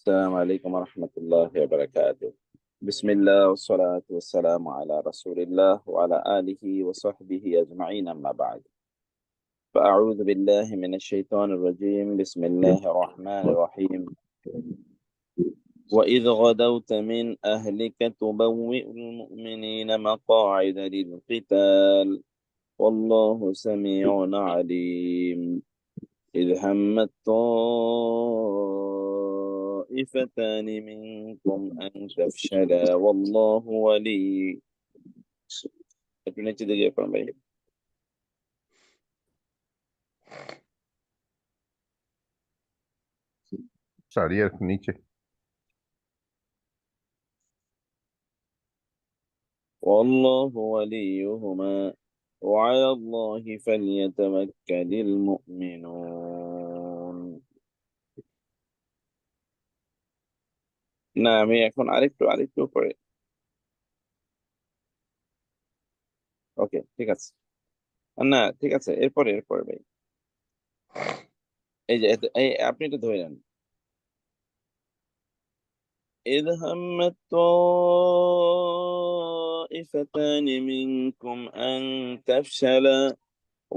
السلام عليكم ورحمة الله وبركاته. بسم الله والصلاة والسلام على رسول الله وعلى آله وصحبه أجمعين، أما بعد. فأعوذ بالله من الشيطان الرجيم. بسم الله الرحمن الرحيم. وإذ غدوت من أهلك تبوئ المؤمنين مقاعد للقتال والله سميع عليم. إذ همت طائفتان منكم أن تفشلا والله ولي একটু নিচে দিকে পড়ুন ভাই। Salir Nietzsche. والله وليهما وعلى الله فليتوكل المؤمنون. না, আমি এখন আরেকটু পরে। ওকে, ঠিক আছে। না, ঠিক আছে, এরপরে ভাই। এই যে আপনি এটা ধরে নেন। إذ همت طائفتان منكم أن تفشلا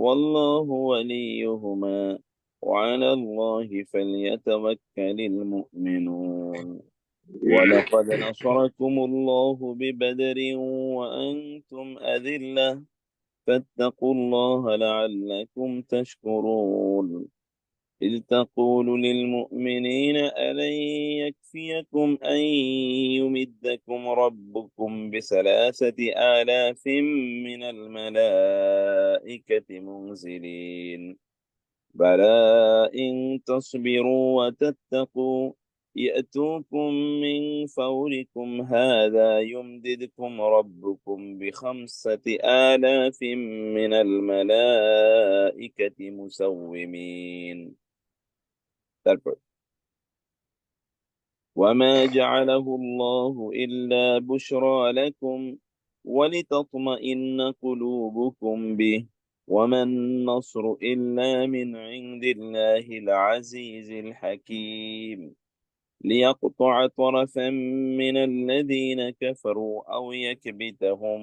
والله وليهما وعلى الله فليتوكل المؤمنون. ولقد نصركم الله ببدر وأنتم أذلة فاتقوا الله لعلكم تشكرون. إذ تقول للمؤمنين ألن يكفيكم أن يمدكم ربكم بثلاثة آلاف من الملائكة منزلين بلى إن تصبروا وتتقوا يأتوكم من فوركم هذا يمددكم ربكم بخمسة آلاف من الملائكة مسومين. তারপর وما جعله الله إلا بشرى لكم ولتطمئن قلوبكم به وما النصر إلا من عند الله العزيز الحكيم ليقطع طرفا من الذين كفروا أو يكبتهم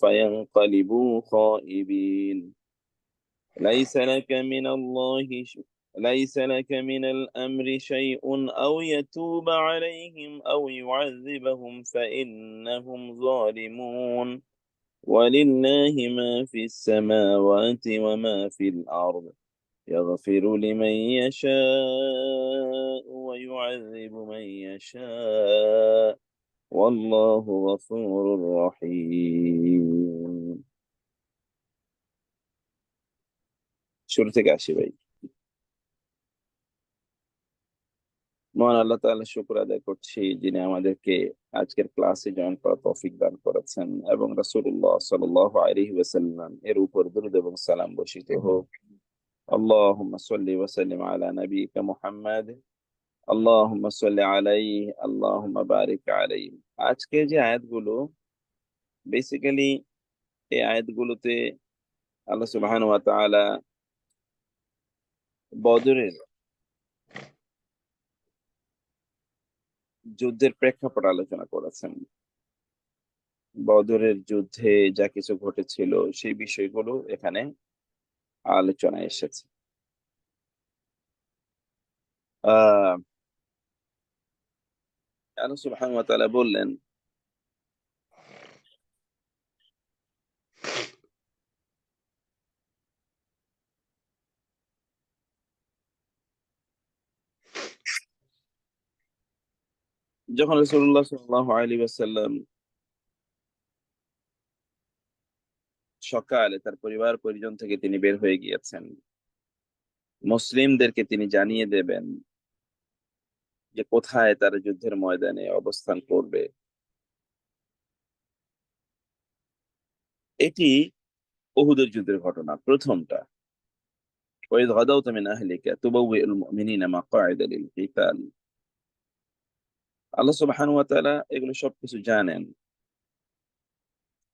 فينقلبوا خائبين. ليس لك من الله ليس لك من الأمر شيء أو يتوب عليهم أو يعذبهم فإنهم ظالمون ولله ما في السماوات وما في الأرض يغفر لمن يشاء ويعذب من يشاء والله غفور رحيم. শুরু থেকে আসি ভাই। মহান আল্লাহ তাআলা শুকর আদায় করছি, যিনি আমাদেরকে আজকের ক্লাসে জয়েন করার তৌফিক দান করেছেন এবং রাসূলুল্লাহ সাল্লাল্লাহু আলাইহি ওয়াসাল্লাম এর উপর দরুদ এবং সালাম বর্ষিত হোক। আল্লাহুম্মা সাল্লি ওয়া সাল্লিম আলা নাবিয়িকা মুহাম্মাদ আল্লাহুম্মা সাল্লি আলাইহি আল্লাহুম্মা বারিক আলাইহি। আজকে যে আয়াতগুলো, বেসিক্যালি এই আয়াতগুলোতে আল্লাহ সুবহানাহু ওয়া তাআলা বদরের যুদ্ধের প্রেক্ষাপট আলোচনা করেছেন। বদরের যুদ্ধে যা কিছু ঘটেছিল সেই বিষয়গুলো এখানে আলোচনায় এসেছে। আহ আল্লাহ সুবহানাহু ওয়া তাআলা বললেন, যখন রাসূলুল্লাহ সাল্লাল্লাহু আলাইহি ওয়াসাল্লাম সকালে তার পরিবার পরিজন থেকে তিনি বের হয়ে গিয়েছেন, মুসলিমদেরকে তিনি জানিয়ে দেবেন যে কোথায় তারা যুদ্ধের ময়দানে অবস্থান করবে। এটি উহুদের যুদ্ধের ঘটনা, প্রথমটা। ওয়াইদ গাদাওতা মিন আহলিকা তুবাউইউল মুমিনিনা মাকআইদা লিল কিতাল। আল্লাহ সুবহানাহু ওয়া তাআলা এগুলো সবকিছু জানেন।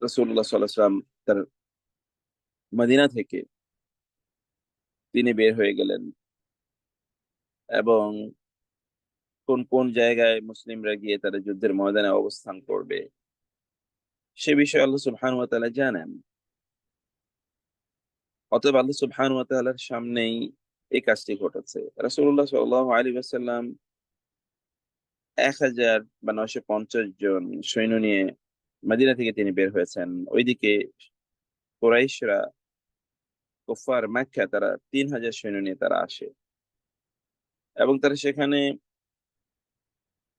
রাসূলুল্লাহ সাল্লাল্লাহু আলাইহি ওয়াসাল্লাম তার মদিনা থেকে তিনি বের হয়ে গেলেন এবং কোন কোন জায়গায় মুসলিমরা গিয়ে তারা যুদ্ধের ময়দানে অবস্থান করবে সে বিষয়ে আল্লাহ সুবহানাহু ওয়া তাআলা জানেন। অতএব আল্লাহ সুবহানাহু ওয়া তাআলার সামনেই এই কাজটি ঘটেছে। রাসূলুল্লাহ সাল্লাল্লাহু আলাইহি ওয়াসাল্লাম ১,০০০ বা ৯৫০ জন সৈন্য নিয়ে মদিনা থেকে তিনি বের হয়েছেন। ওইদিকে কুরাইশরা, কুফার মক্কা, তারা ৩,০০০ সৈন্য নিয়ে তারা আসে এবং তারা সেখানে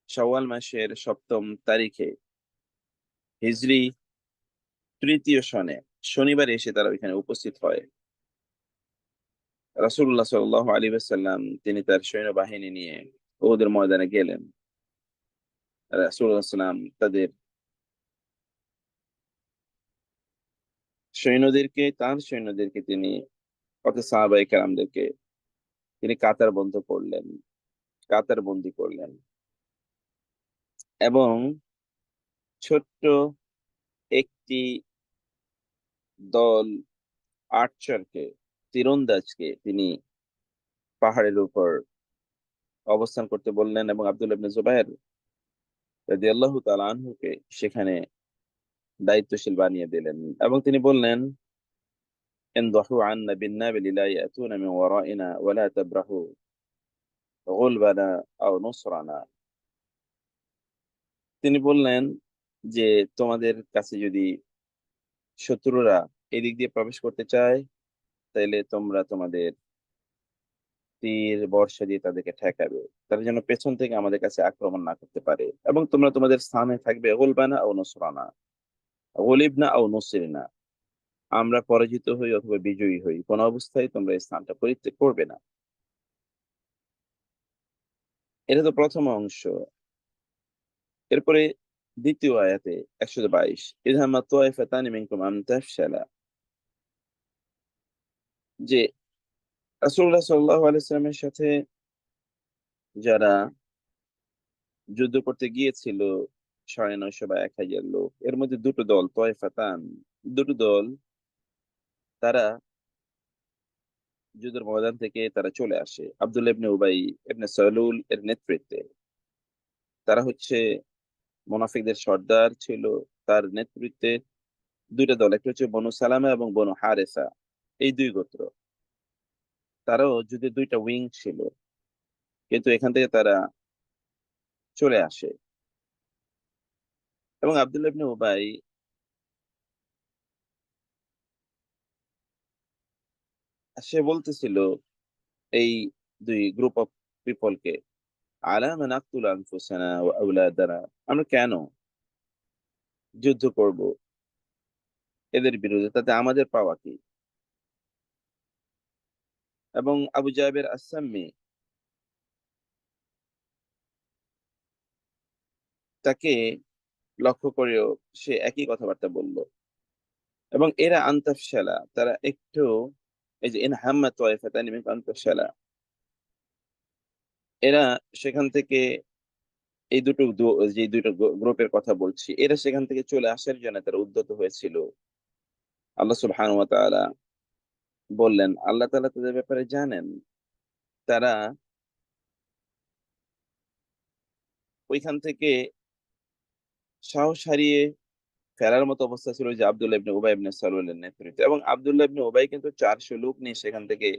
শাওয়াল মাসের ৭ম তারিখে হিজরি ৩য় সনে শনিবার এসে তারা ওইখানে উপস্থিত হয়। রাসূলুল্লাহ সাল্লাল্লাহু আলাইহি ওয়াসাল্লাম তিনি তার সৈন্যবাহিনী নিয়ে উহুদের ময়দানে গেলেন। রাসূলুল্লাহ সাল্লাম তাদের তার সৈন্যদেরকে তিনি অর্থাৎ সাহাবায়ে কেরামদেরকে তিনি কাতারবন্দি করলেন এবং ছোট্ট একটি দল তীরন্দাজকে তিনি পাহাড়ের উপর অবস্থান করতে বললেন এবং আব্দুল্লাহ ইবনে জুবায়ের রাদিয়াল্লাহু তাআলা আনহুকে সেখানে দায়িত্বশীল বানিয়ে দিলেন এবং তিনি বললেন, ইনদাহু আন্না বিন-নাবিলি লা ইয়াতুনা মিন ওয়ারাইনা ওয়া লা তাবরাহু গুলবানা আও নুসরানা। তিনি বললেন যে তোমাদের কাছে যদি শত্রুরা এদিক দিয়ে প্রবেশ করতে চায় তাইলে তোমরা তোমাদের তীর বর্শা দিয়ে তাদেরকে ঠেকাবে, তারা যেন পেছন থেকে আমাদের কাছে আক্রমণ না করতে পারে, এবং তোমরা তোমাদের স্থানে থাকবে গুলবানা ও নুসরানা, গলিবনা ও নুসরিনা, আমরা পরাজিত হই অথবা বিজয়ী হই, কোন অবস্থায় তোমরা এই স্থানটা পরিত্যাগ করবে না। এটা তো প্রথম অংশ। এরপরে দ্বিতীয় আয়াতে ১২২, ইযহামা তাওয়াইফাতানি মিনকুম আন তাফশালা, যে রাসূলুল্লাহ সাল্লাল্লাহু আলাইহি ওয়াসাল্লামের সাথে যারা যুদ্ধ করতে গিয়েছিল ৯৫০ বা ১,০০০ লোক, এর মধ্যে দুটো দল তয়ফাতান, দুটো দল তারা যুদ্ধের ময়দান থেকে তারা চলে আসে আব্দুল্লাহ ইবনে উবাই ইবনে সালুল এর নেতৃত্বে। তারা হচ্ছে মুনাফিকদের সর্দার ছিল, তার নেতৃত্বে দুইটা দল, একটা হচ্ছে বনু সালামা এবং বনু হারেসা, এই দুই গোত্র। তারাও যুদ্ধের দুইটা উইং ছিল, কিন্তু এখান থেকে তারা চলে আসে এবং আব্দুল্লাহ ইবনে উবাই সে বলতেছিল এই দুই গ্রুপ অফ পিপলকে, আলা নাকতুল আনফুসানা ওয়া আওলাদানা, আমরা কেন যুদ্ধ করব এদের বিরুদ্ধে, তাতে আমাদের পাওয়া কি? এবং আবু জাবের আস-সাম্মি তাকে লক্ষ্য করেও সে একই কথাবার্তা বলল এবং এরা আনতাফশালা, তারা একটু, এই যে ইন হাম্মা তাওয়াইফাতানি মিনকুম আনতাফশালা, এরা সেখান থেকে যে দুটো গ্রুপের কথা বলছি, এরা সেখান থেকে চলে আসার জন্য তারা উদ্যত হয়েছিল। আল্লাহ সুবহানাহু ওয়া তাআলা বললেন, আল্লাহ তাআলা তাদের ব্যাপারে জানেন। তারা ওইখান থেকে সাহস হারিয়ে ফেরার মতো অবস্থা ছিল যে আব্দুল্লাহ ইবনে উবাই ইবনে সালুলের নেতৃত্বে, এবং আব্দুল্লাহ ইবনে উবাই কিন্তু ৪০০ লোক নিয়ে সেখান থেকে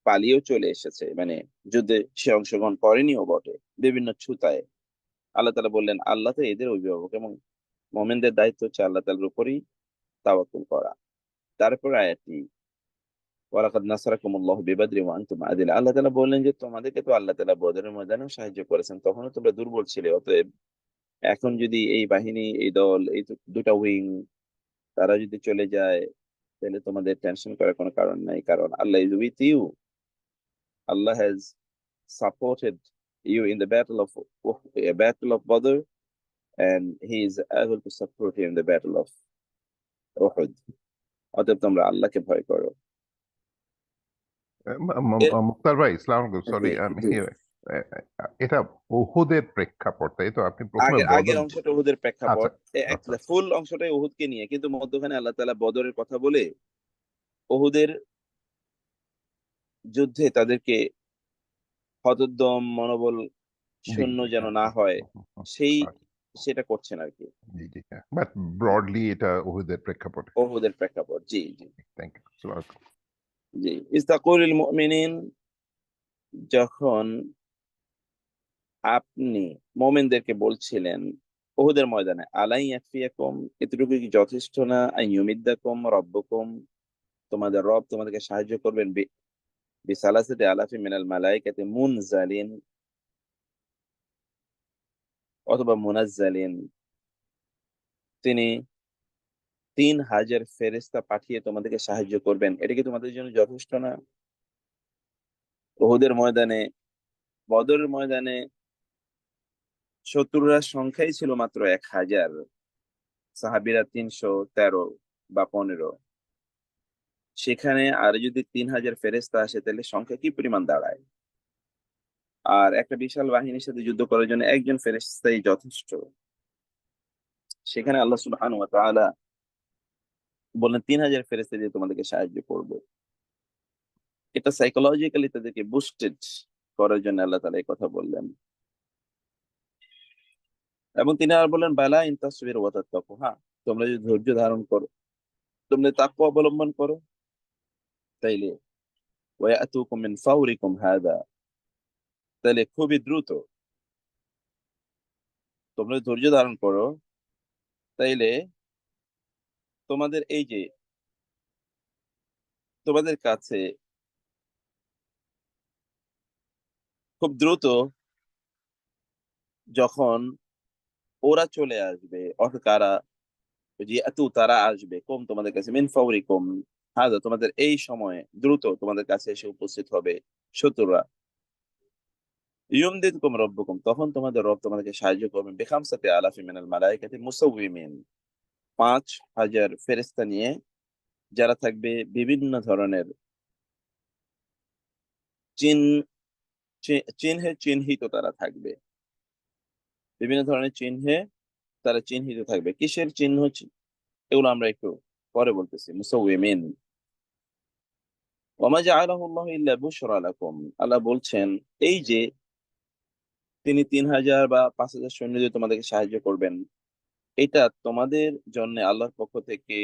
পালিয়েও চলে এসেছে, মানে যুদ্ধে সে অংশগ্রহণ করেনিও বটে, বিভিন্ন ছুতায়। আল্লাহ তাআলা বললেন, আল্লাহ তো এদের অভিভাবক এবং মুমিনদের দায়িত্ব হচ্ছে আল্লাহ তাআলার উপরই তাওয়াক্কুল করা। তারপর আয়াতটি, ওয়ালাকাদ নাসারাকুমুল্লাহু বিবাদরিন ওয়া আনতুম আযিলা, আল্লাহ তাআলা বললেন যে তোমাদেরকে তো আল্লাহ তাআলা বদরের ময়দানেও সাহায্য করেছেন, তখনও তোমরা দুর্বল ছিলে। অতএব এখন যদি এই বাহিনী, এই দল, এই দুটা উইং তারা যদি চলে যায় তাহলে তোমাদের টেনশন করার কোনো কারণ নাই, কারণ Allah is with you. Allah has supported you in the battle of Badr, and he is able to support you in the battle of Uhud. অতএব তোমরা আল্লাহকে ভয় করো। এর মুক্তার ভাই, ইসলাম, জি, সরি, আমি জি। এটা উহুদের প্রেক্ষাপট, তাই তো? আপনি প্রথমে আগের আগের বদর। অংশটা উহুদের আচ্ছা, প্রেক্ষাপট, আচ্ছা। ফুল অংশটাই উহুদকে নিয়ে, কিন্তু মধ্যখানে আল্লাহ তাআলা বদরের কথা বলে উহুদের যুদ্ধে তাদেরকে হতোদ্যম মনোবল জি শূন্য জি যেন হ্যাঁ না হ্যাঁ হয়, হুম, হুম, সেই আচ্ছা, সেটা করছেন আর কি। জি জি হ্যাঁ বাট ব্রডলি এটা উহুদের প্রেক্ষাপটে। ওহুদের প্রেক্ষাপট, জি জি। Thank you. জি, ইস্তাকুলিল মুমিনিন, যখন আপনি মোমেনদেরকে বলছিলেন ওহুদের ময়দানে, আলাই ইয়াকফিয়াকুম, এতটুকু কি যথেষ্ট না, আইয়ুমিদ্দাকুম রব্বুকুম, তোমাদের রব তোমাদেরকে সাহায্য করবেন বিসালাসাতি আলাফি মিনাল মালাইকাতি মুনজালিন, অথবা মুনাজ্জালিন, তিনি 3000 ফেরেশতা পাঠিয়ে তোমাদেরকে সাহায্য করবেন, এটা কি তোমাদের জন্য যথেষ্ট না? ওহুদের ময়দানে, বদরের ময়দানে শত্রুরা সংখ্যাই ছিল মাত্র 1000, সাহাবীরা 313 বা 15, সেখানে আর যদি 3000 ফেরেশতা আসে তাহলে সংখ্যা কি পরিমাণ দাঁড়ায়। আর একটা বিশাল বাহিনীর সাথে যুদ্ধ করার জন্য একজন ফেরেশতাই যথেষ্ট। সেখানে আল্লাহ সুবহানাহু ওয়া তাআলা বললেন 3000 ফেরেশতা দিয়ে তোমাদেরকে সাহায্য করবে। এটা সাইকোলজিক্যালি তাদেরকে বুস্টেড করার জন্য আল্লাহ তাআলা এই কথা বললেন। এবং তিনি আর বললেন, বালা ইন তাসবিরু ওয়া তাত্তাকু, হ্যাঁ, তোমরা যদি ধৈর্য ধারণ করো, তোমরা তাকওয়া অবলম্বন করো, তাইলে ওয়া ইয়াতুকুম মিন ফাওরিকুম হাদা, তাহলে খুবই দ্রুত তোমরা যদি ধৈর্য ধারণ করো, তাইলে তোমাদের এই যে তোমাদের কাছে খুব দ্রুত যখন ওরা চলে আসবে, অর্থাৎ কারা, যে এত তারা আসবে, কম তোমাদের কাছে, মিন ফাওরিকুম হাদা, তোমাদের এই সময়ে দ্রুত তোমাদের কাছে এসে উপস্থিত হবে শত্রুরা, ইউমদিদকুম রব্বুকুম, তখন তোমাদের রব তোমাদেরকে সাহায্য করবেন বিখামসাতি আলাফি মিনাল মালাইকাতি মুসাউবিমিন, 5000 ফেরেশতা নিয়ে, যারা থাকবে বিভিন্ন ধরনের চিন চিহ্নে চিহ্নিত, তারা থাকবে বিভিন্ন ধরনের চিহ্নে, তারা চিহ্নিত থাকবে। কিসের চিহ্ন হচ্ছে এগুলো আমরা একটু পরে বলতেছি। মুসাউবিমিন, ওয়া মা জাআলাহু আল্লাহু ইল্লা বুশরা লাকুম, আল্লাহ বলছেন এই যে তিনি 3000 বা 5000 সৈন্য দিয়ে তোমাদেরকে সাহায্য করবেন, এটা তোমাদের জন্য আল্লাহর পক্ষ থেকে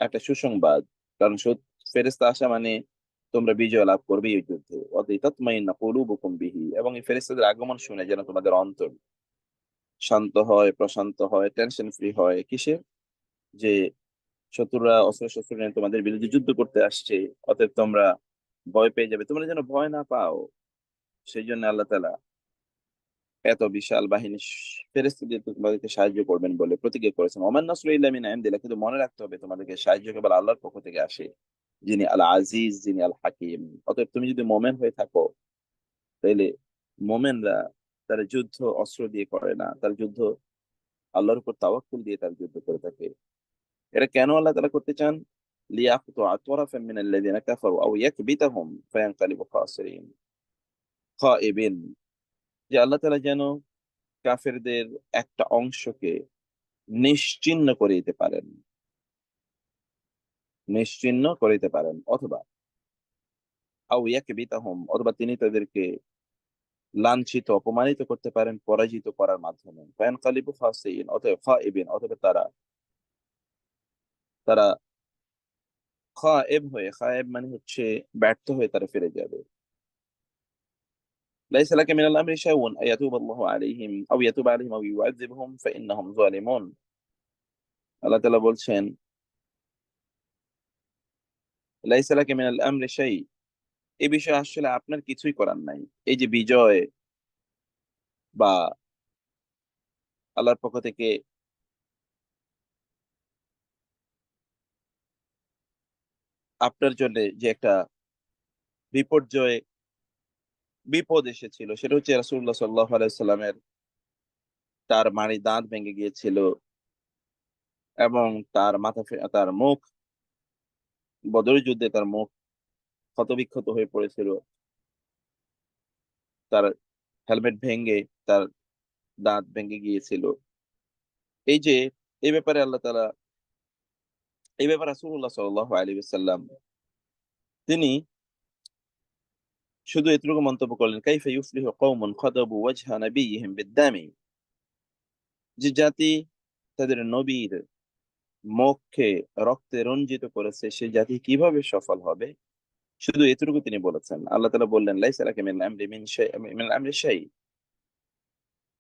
একটা সুসংবাদ। কারণ ফেরেশতা আসা মানে তোমরা বিজয় লাভ করবে এই যুদ্ধে, ওয়াতাতমাইন্না কুলুবুকুম বিহি, এবং এই ফেরেশতাদের আগমন শুনে যেন তোমাদের অন্তর শান্ত হয়, প্রশান্ত হয়, টেনশন ফ্রি হয়। কিসে? যে শত্রুরা অস্ত্র শস্ত্র নিয়ে তোমাদের বিরুদ্ধে যুদ্ধ করতে আসছে, অতএব তোমরা ভয় পেয়ে যাবে, তোমরা যেন ভয় না পাও। সেই জন্য আল্লাহ তাআলা এত বিশাল বাহিনী ফেরেশতা দিয়ে তোমাদেরকে সাহায্য করবেন বলে প্রতিজ্ঞা করেছেন। ওমান নাসরু ইল্লা মিন ইনদিল্লাহ, কিন্তু মনে রাখতে হবে তোমাদেরকে সাহায্য কেবল আল্লাহর পক্ষ থেকে আসে, যিনি আল আজিজ, যিনি আল হাকিম। অতএব তুমি যদি মোমেন হয়ে থাকো, তাইলে মোমেনরা তারা যুদ্ধ অস্ত্র দিয়ে করে না, তার যুদ্ধ আল্লাহর উপর তাওয়াক্কুল দিয়ে তার যুদ্ধ করে থাকে। এটা কেন আল্লাহ তাআলা করতে চান? লিয়াকতু আতরাফাম মিনাল্লাযিনা কাফারু আও ইয়াকবিতাহুম ফায়ানকালিবু খাসিরিন, খাইবিন, যে আল্লাহ তাআলা যেন কাফেরদের একটা অংশকে নিশ্চিহ্ন করে দিতে পারেন, নিশ্চিহ্ন করে দিতে পারেন, অথবা আও ইয়াকবিতাহুম, অথবা তিনি তাদেরকে লাঞ্ছিত অপমানিত করতে পারেন পরাজিত করার মাধ্যমে, ফায়ানকালিবু খাসিরিন, অথবা খাইবিন, অথবা তারা তারা খায়েব হয়ে, খায়েব মানে হচ্ছে ব্যর্থ হয়ে তারা ফিরে যাবে। লাইসা লাকা মিনাল আমরি শাইউন আয়াতুবা আল্লাহু আলাইহিম আও ইয়াতুবা আলাইহিম আও ইউআযিবহুম ফাইন্নাহুম যালিমুন, আল্লাহ তাআলা বলছেন লাইসা লাকা মিনাল আমরি শাই, এই বিষয়ে আসলে আপনার কিছুই করার নাই। এই যে বিজয় বা আল্লাহর পক্ষ থেকে আপনার জন্য যে একটা বিপর্যয়, বিপদ এসেছিল, সেটা হচ্ছে রাসূলুল্লাহ সাল্লাল্লাহু আলাইহি সাল্লামের, তার মাড়ি দাঁত ভেঙে গিয়েছিল, এবং তার তার মুখ, বদরের যুদ্ধে তার মুখ ক্ষতবিক্ষত হয়ে পড়েছিল, তার হেলমেট ভেঙে তার দাঁত ভেঙে গিয়েছিল। এই যে এই ব্যাপারে আল্লাহ তাআলা, এই ব্যাপারে রাসূলুল্লাহ সাল্লাল্লাহু আলাইহি ওয়াসাল্লাম তিনি শুধু এতটুকু মন্তব্য করলেন, কাইফা ইউফলিহু কওমুন খাদাবু ওয়াজহা নাবিয়্যিহিম বিদ্দামি, যে জাতি তাদের নবীর মুখকে রক্তে রঞ্জিত করেছে, সে জাতি কিভাবে সফল হবে। শুধু এতটুকু তিনি বলেছেন। আল্লাহ তাআলা বললেন, লাইসা লাকা মিনাল আমরি মিন শাই, মিনাল আমরি শাই,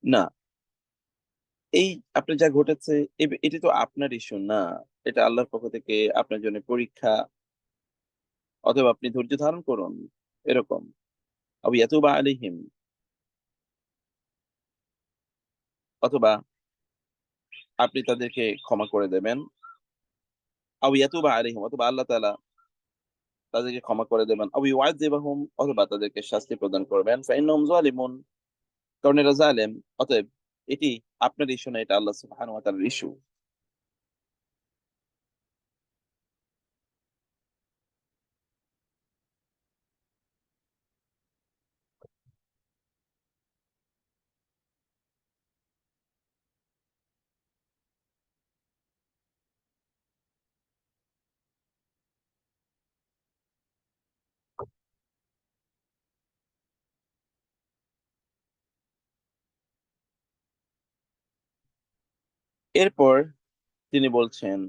না, এই আপনার যা ঘটেছে এটি তো আপনার ইস্যু না, এটা আল্লাহর পক্ষ থেকে আপনার জন্য পরীক্ষা, অথবা আপনি ধৈর্য ধারণ করুন, এরকম। আও ইয়াতুবা আলাইহিম, অথবা আপনি তাদেরকে ক্ষমা করে দেবেন। আও ইয়াতুবা আলাইহিম, অথবা আল্লাহ তাআলা তাদেরকে ক্ষমা করে দেবেন। আও ইউআযিবাহুম, অথবা তাদেরকে শাস্তি প্রদান করবেন। ফাইন্নাহুম যালিমুন, কারণ এরা জালেম। অতএব এটি আপনার ইস্যু না, এটা আল্লাহ সুবহানাহু ওয়া তাআলার ইস্যু। এরপর তিনি বলছেন,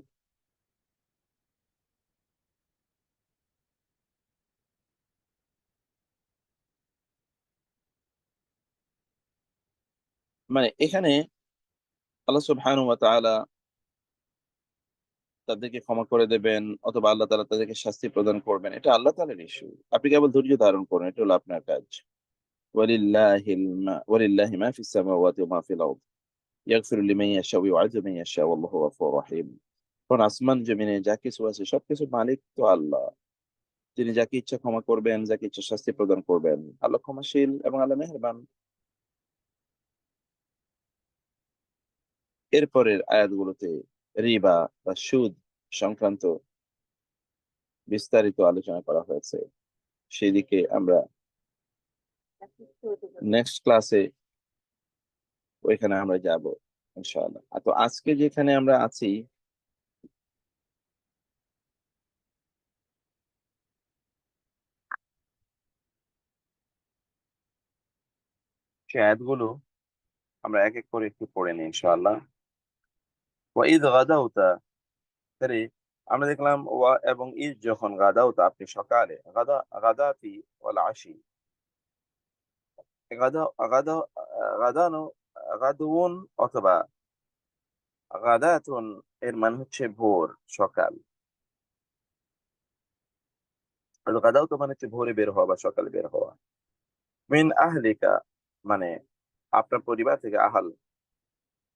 মানে এখানে আল্লাহ সুবহানাহু ওয়া তাআলা তাদেরকে ক্ষমা করে দেবেন, অথবা আল্লাহ তাআলা তাদেরকে শাস্তি প্রদান করবেন, এটা আল্লাহ তাআলার ইস্যু। আপনি কেবল ধৈর্য ধারণ করুন, এটা হলো আপনার কাজ। ওয়ালিল্লাহি মা ফিস সামাওয়াতি ওয়া মা ফিল আরদ ইয়াগফিরু লিমান ইয়াশা ওয়া ইউআযিবু মান ইয়াশা ওয়াল্লাহু গফুরুর রহিম। কারণ আসমান জমিনে যা কিছু আছে সবকিছুর মালিক তো আল্লাহ। তিনি যাকে ইচ্ছা ক্ষমা করবেন, যাকে ইচ্ছা শাস্তি প্রদান করবেন। আল্লাহ ক্ষমাশীল এবং আল্লাহ মেহেরবান। এরপরের আয়াতগুলোতে রিবা বা সুদ সংক্রান্ত বিস্তারিত আলোচনা করা হয়েছে। সেদিকে আমরা নেক্সট ক্লাসে ওইখানে আমরা যাব ইনশাআল্লাহ। আর তো আজকে যেখানে আমরা আছি, সে আয়াতগুলো আমরা এক এক করে একটু পড়ে নিই ইনশাআল্লাহ। ওয়াইদ গাদাউতা, তাহলে আমরা দেখলাম ওয়া এবং ইজ, যখন গাদাউতা আপনি সকালে, গাদা গাদাতি ওয়াল আশি, গাদা গাদা গাদানো, গাদুন অথবা গাদাতুন, এর মানে হচ্ছে ভোর, সকাল। আর গাদাউতা মানে হচ্ছে ভোরে বের হওয়া বা সকালে বের হওয়া। মিন আহলিকা, মানে আপনার পরিবার থেকে, আহাল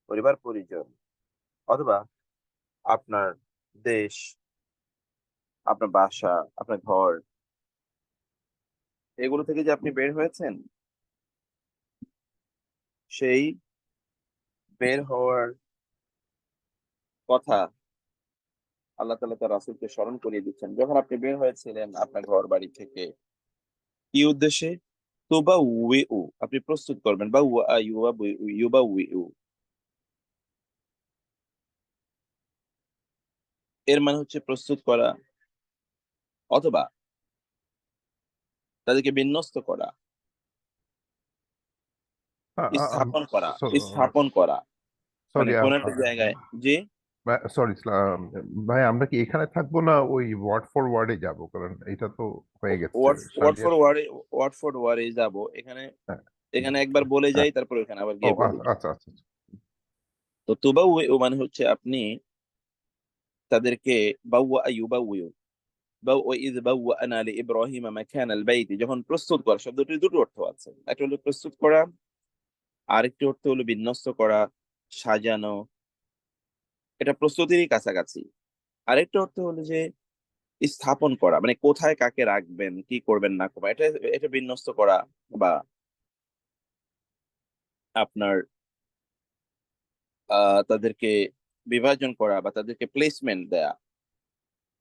পরিবার পরিজন, অথবা আপনার দেশ, আপনার বাসা, আপনার ঘর, এগুলো থেকে যে আপনি বের হয়েছেন, সেই বের হওয়ার কথা আল্লাহ তাআলা তার রাসূলকে স্মরণ করিয়ে দিচ্ছেন। যখন আপনি বের হয়েছিলেন আপনার ঘর বাড়ি থেকে, কি উদ্দেশ্যে? তোবা উইউ, আপনি প্রস্তুত করবেন, বা ওয়া ইউবা উইউ, এর মানে হচ্ছে প্রস্তুত করা, অথবা তাদেরকে বিন্যস্ত করা, স্থাপন করা, স্থাপন করা, মানে সরি, কোন একটা জায়গায়। জি, সরি ভাই, আমরা কি এখানে থাকবো না ওই ওয়ার্ড ফর ওয়ার্ডে যাব? কারণ এটা তো হয়ে গেছে ওয়ার্ড ওয়ার্ড ফর সাজিয়ার। ওয়ার্ডে, ওয়ার্ড ফর ওয়ার্ডে যাব। এখানে হ্যাঁ, এখানে একবার বলে হ্যাঁ। যাই, তারপর ওখানে আবার ও গিয়ে বলি। আচ্ছা আচ্ছা আচ্ছা। তো তুবা মানে হচ্ছে আপনি তাদেরকে, বাউয়া ইউবাউইউ, বা ওয়াইদ বাওয়ানা লিইব্রাহিমা মাকানাল বাইতি, যখন প্রস্তুত করা, শব্দটির দুটো অর্থ আছে। একটা হলো প্রস্তুত করা, আরেকটি অর্থ হলো বিন্যস্ত করা, সাজানো, এটা প্রস্তুতিরই কাছাকাছি। আরেকটা অর্থ হলো যে স্থাপন করা, মানে কোথায় কাকে রাখবেন, কি করবেন না করবেন, এটা এটা বিন্যস্ত করা, বা আপনার তাদেরকে বিভাজন করা, বা তাদেরকে প্লেসমেন্ট দেয়া,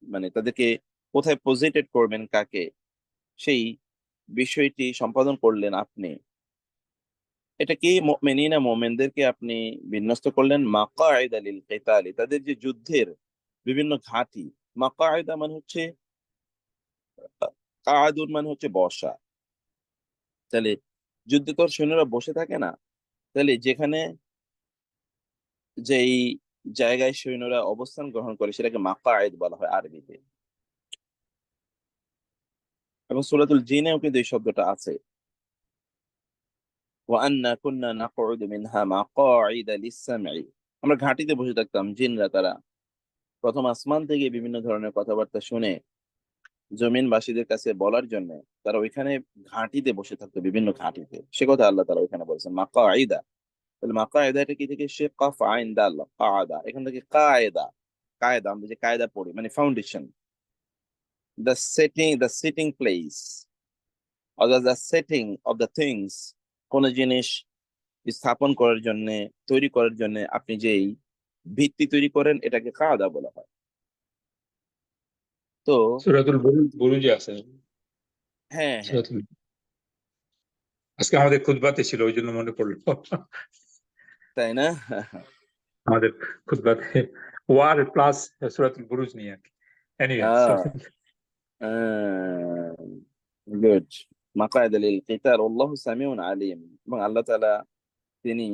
মানে তাদেরকে কোথায় পজিটেড করবেন, কাকে, সেই বিষয়টি সম্পাদন করলেন আপনি। এটা কি মুমিনিনা, মুমিনদেরকে আপনি বিন্যস্ত করলেন মাকাইদা লিল কিতালি, তাদের যে যুদ্ধের বিভিন্ন ঘাঁটি। মাকাইদা মানে হচ্ছে, কাআদুন মানে হচ্ছে বসা, তাহলে যুদ্ধে তোর সৈন্যরা বসে থাকে না, তাহলে যেখানে যেই জায়গায় সৈন্যরা অবস্থান গ্রহণ করে সেটাকে মাকায়েদ বলা হয় আরবিতে। এবং সূরাতুল জিনেও কিন্তু এই শব্দটা আছে, ওয়ান্না কুন্না নাকউদু মিনহা মাকাঈদা লিস-সামঈ। আমরা ঘাঁটিতে বসে থাকতাম, জিনরা তারা প্রথম আসমান থেকে বিভিন্ন ধরনের কথাবার্তা শুনে জমিনবাসীদের কাছে বলার জন্য তারা ওইখানে ঘাঁটিতে বসে থাকতো, বিভিন্ন ঘাঁটিতে। সে কথা আল্লাহ তাআলা ওইখানে বলেছেন মাকাঈদা। তাহলে মাকায়েদা এটা কি থেকে, সে কাফ আইন দাল কাদা, এখান থেকে কায়েদা। কায়দা আমরা যে কায়দা পড়ি মানে ফাউন্ডেশন, দ্য সিটিং প্লেস, অর্থাৎ the setting of the things. কোন জিনিস স্থাপন করার জন্য, তৈরি করার জন্য আপনি যেই ভিত্তি তৈরি করেন এটাকে কায়দা বলা হয়। তো সূরাতুল বুরুজে আছে। হ্যাঁ হ্যাঁ, সূরাতুল আজকে আমাদের খুতবাতে ছিল, ওই জন্য মনে পড়লো। তাই না? আমাদের খুতবাতে ওয়ার প্লাস সূরাতুল বুরুজ নিয়ে আর কি। Anyway, good. মাকায়েদা লিল কিতাল আল্লাহু সামিউন আলিম। এবং আল্লাহ তাআলা তিনি